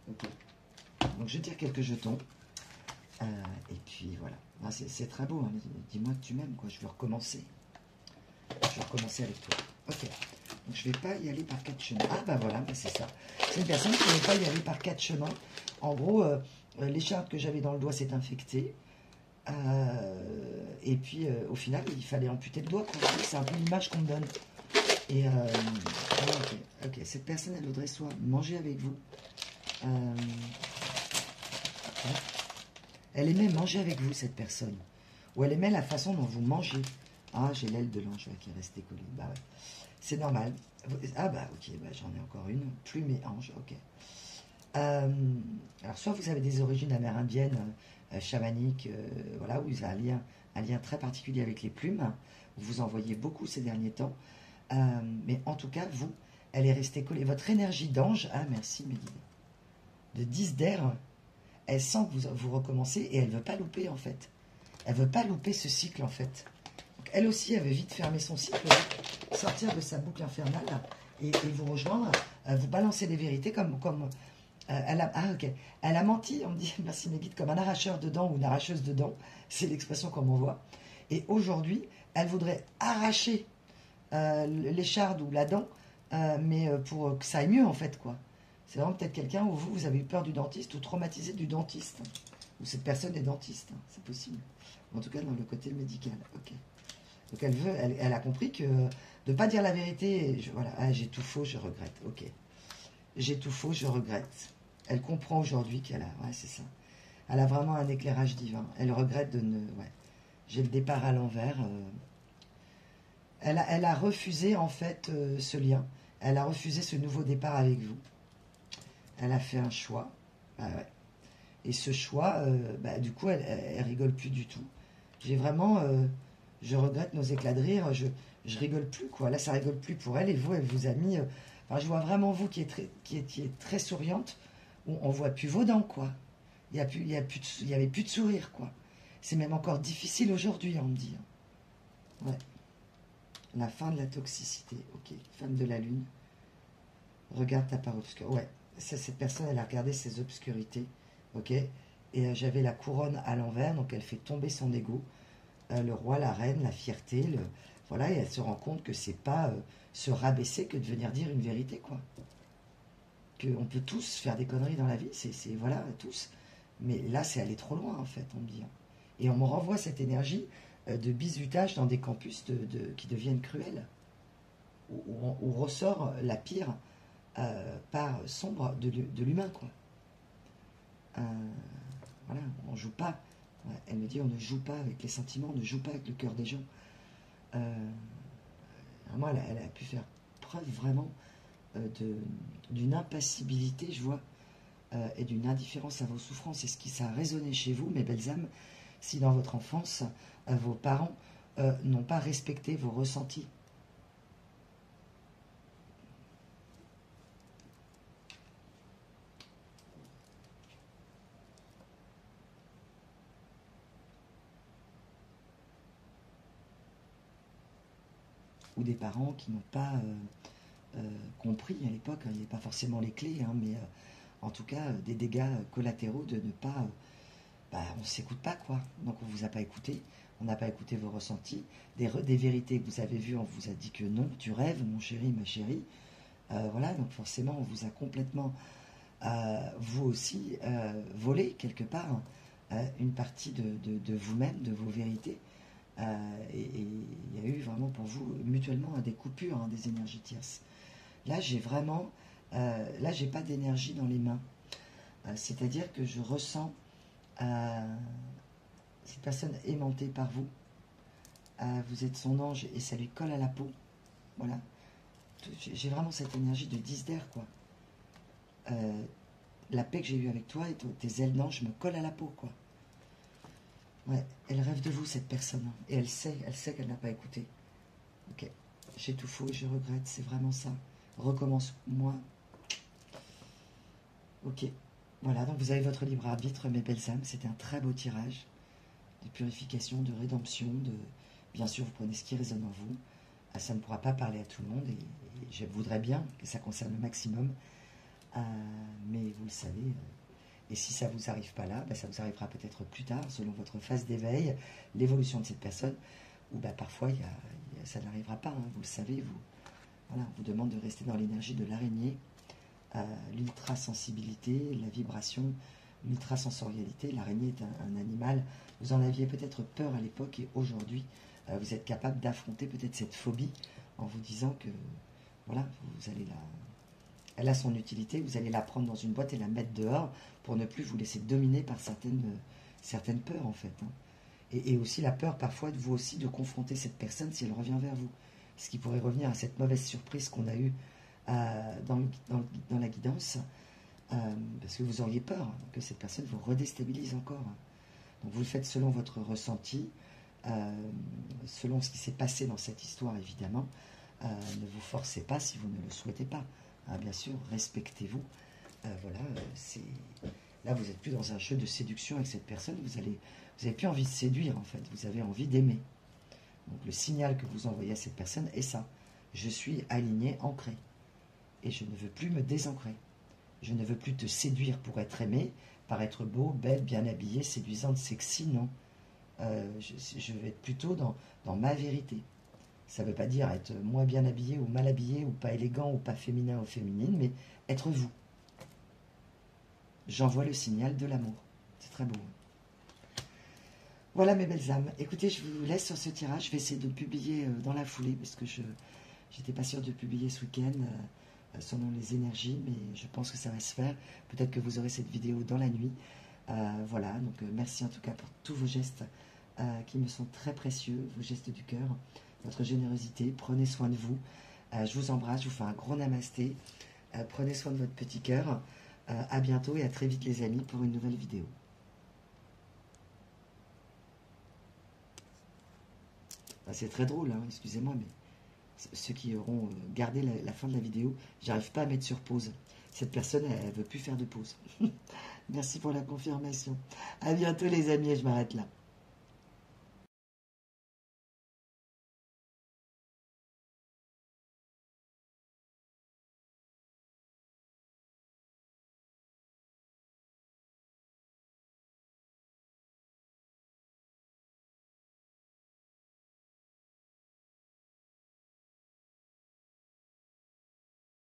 Okay. Donc je tire quelques jetons, et puis voilà. Ah, c'est très beau, hein. Dis-moi que tu m'aimes, quoi. Je veux recommencer. Je vais recommencer avec toi. Ok. Donc je ne vais pas y aller par 4 chemins. Ah bah voilà, bah c'est ça. C'est une personne qui ne veut pas y aller par 4 chemins. En gros, l'écharpe que j'avais dans le doigt s'est infectée. Et puis, au final, il fallait amputer le doigt. C'est un peu l'image qu'on me donne. Et ok, cette personne, elle voudrait soit manger avec vous. Elle aimait manger avec vous, cette personne. Ou elle aimait la façon dont vous mangez. Ah, j'ai l'aile de l'ange qui est restée collée. Bah ouais, c'est normal. Ah bah ok, bah, j'en ai encore une. Plume et ange, ok. Alors, soit vous avez des origines amérindiennes, chamaniques, voilà, où vous avez un lien très particulier avec les plumes. Vous en voyez beaucoup ces derniers temps. Mais en tout cas, vous, elle est restée collée. Votre énergie d'ange, ah merci Mélina, de 10 d'air, elle sent que vous recommencez et elle ne veut pas louper en fait. Elle ne veut pas louper ce cycle en fait. Donc, elle aussi, elle veut vite fermer son cycle, sortir de sa boucle infernale et vous rejoindre, vous balancer des vérités comme elle a menti, on me dit, merci mes guides, comme un arracheur de dents ou une arracheuse de dents, c'est l'expression qu'on m'envoie. Et aujourd'hui, elle voudrait arracher l'écharde ou la dent, mais pour que ça aille mieux en fait, quoi. C'est vraiment peut-être quelqu'un où vous avez eu peur du dentiste ou traumatisé du dentiste, ou cette personne est dentiste, c'est possible. En tout cas, dans le côté médical, ok. Donc elle a compris que de ne pas dire la vérité, voilà, j'ai tout faux, je regrette, ok. J'ai tout faux, je regrette. Elle comprend aujourd'hui qu'elle a... Ouais, c'est ça. Elle a vraiment un éclairage divin. Elle regrette de ne... Ouais. J'ai le départ à l'envers. Elle a refusé, en fait, ce lien. Elle a refusé ce nouveau départ avec vous. Elle a fait un choix. Ah ouais. Et ce choix, du coup, elle rigole plus du tout. J'ai vraiment... je regrette nos éclats de rire. Je rigole plus, quoi. Là, ça rigole plus pour elle. Et vous, elle vous a mis... Enfin, je vois vraiment vous qui est très souriante. On voit plus vos dents, quoi. Il y avait plus de sourire, quoi. C'est même encore difficile aujourd'hui, on me dit. Ouais. La fin de la toxicité. Ok. Femme de la lune. Regarde ta part obscure. Ouais. Cette personne, elle a regardé ses obscurités. Ok. Et j'avais la couronne à l'envers, donc elle fait tomber son ego. Le roi, la reine, la fierté. Voilà, et elle se rend compte que c'est pas se rabaisser que de venir dire une vérité, quoi. Qu'on peut tous faire des conneries dans la vie, voilà, tous. Mais là, c'est aller trop loin, en fait, on me dit. Et on me renvoie cette énergie de bizutage dans des campus qui deviennent cruels, où ressort la pire part sombre de l'humain, quoi. Voilà, on joue pas. Ouais, elle me dit, on ne joue pas avec les sentiments, on ne joue pas avec le cœur des gens. Moi, elle a pu faire preuve vraiment d'une impassibilité, je vois, et d'une indifférence à vos souffrances. Est-ce que ça a résonné chez vous, mes belles âmes, si dans votre enfance, vos parents n'ont pas respecté vos ressentis? Ou des parents qui n'ont pas compris à l'époque, il n'y avait pas forcément les clés, hein, mais en tout cas des dégâts collatéraux de ne pas... on ne s'écoute pas, quoi. Donc on ne vous a pas écouté, on n'a pas écouté vos ressentis, des vérités que vous avez vues, on vous a dit que non, tu rêves, mon chéri, ma chérie. Voilà, donc forcément on vous a complètement, vous aussi, volé quelque part une partie de vous-même, de vos vérités. Et il y a eu vraiment pour vous mutuellement des coupures, hein, des énergies tierces. Là, j'ai vraiment, là, j'ai pas d'énergie dans les mains. C'est-à-dire que je ressens cette personne aimantée par vous. Vous êtes son ange et ça lui colle à la peau. Voilà. J'ai vraiment cette énergie de 10 d'air, quoi. La paix que j'ai eue avec toi et tes ailes d'ange me collent à la peau, quoi. Ouais, elle rêve de vous, cette personne. Hein, et elle sait qu'elle n'a pas écouté. Ok. J'ai tout faux, je regrette, c'est vraiment ça. Recommence, moi. Ok. Voilà, donc vous avez votre libre arbitre, mes belles âmes. C'était un très beau tirage de purification, de rédemption, bien sûr, vous prenez ce qui résonne en vous. Ça ne pourra pas parler à tout le monde et je voudrais bien que ça concerne le maximum. Mais vous le savez, et si ça ne vous arrive pas là, ça vous arrivera peut-être plus tard, selon votre phase d'éveil, l'évolution de cette personne, ou parfois ça n'arrivera pas, hein, vous le savez, voilà, on vous demande de rester dans l'énergie de l'araignée, l'ultra-sensibilité, la vibration une ultrasensorialité. L'araignée est un animal, vous en aviez peut-être peur à l'époque et aujourd'hui, vous êtes capable d'affronter peut-être cette phobie en vous disant que, voilà, vous allez elle a son utilité, vous allez la prendre dans une boîte et la mettre dehors pour ne plus vous laisser dominer par certaines peurs en fait. Hein. Et aussi la peur parfois de vous aussi de confronter cette personne si elle revient vers vous. Ce qui pourrait revenir à cette mauvaise surprise qu'on a eue dans la guidance, parce que vous auriez peur que cette personne vous redéstabilise encore. Donc vous le faites selon votre ressenti, selon ce qui s'est passé dans cette histoire évidemment. Ne vous forcez pas si vous ne le souhaitez pas. Bien sûr, respectez-vous. Voilà, là vous n'êtes plus dans un jeu de séduction avec cette personne, vous n'avez plus envie de séduire en fait, vous avez envie d'aimer. Donc le signal que vous envoyez à cette personne est ça. Je suis aligné, ancré. Et je ne veux plus me désancrer. Je ne veux plus te séduire pour être aimé, paraître beau, belle, bien habillée, séduisante, sexy, non. Je vais être plutôt dans ma vérité. Ça ne veut pas dire être moins bien habillé ou mal habillé, ou pas élégant, ou pas féminin ou féminine, mais être vous. J'envoie le signal de l'amour. C'est très beau. Voilà mes belles âmes. Écoutez, je vous laisse sur ce tirage. Je vais essayer de le publier dans la foulée, parce que je n'étais pas sûre de publier ce week-end, selon les énergies, mais je pense que ça va se faire. Peut-être que vous aurez cette vidéo dans la nuit. Voilà, donc merci en tout cas pour tous vos gestes qui me sont très précieux, vos gestes du cœur, votre générosité. Prenez soin de vous. Je vous embrasse, je vous fais un gros namasté. Prenez soin de votre petit cœur. À bientôt et à très vite les amis pour une nouvelle vidéo. C'est très drôle, hein, excusez-moi, mais ceux qui auront gardé la fin de la vidéo, j'arrive pas à mettre sur pause. Cette personne, elle veut plus faire de pause. Merci pour la confirmation. À bientôt les amis et je m'arrête là.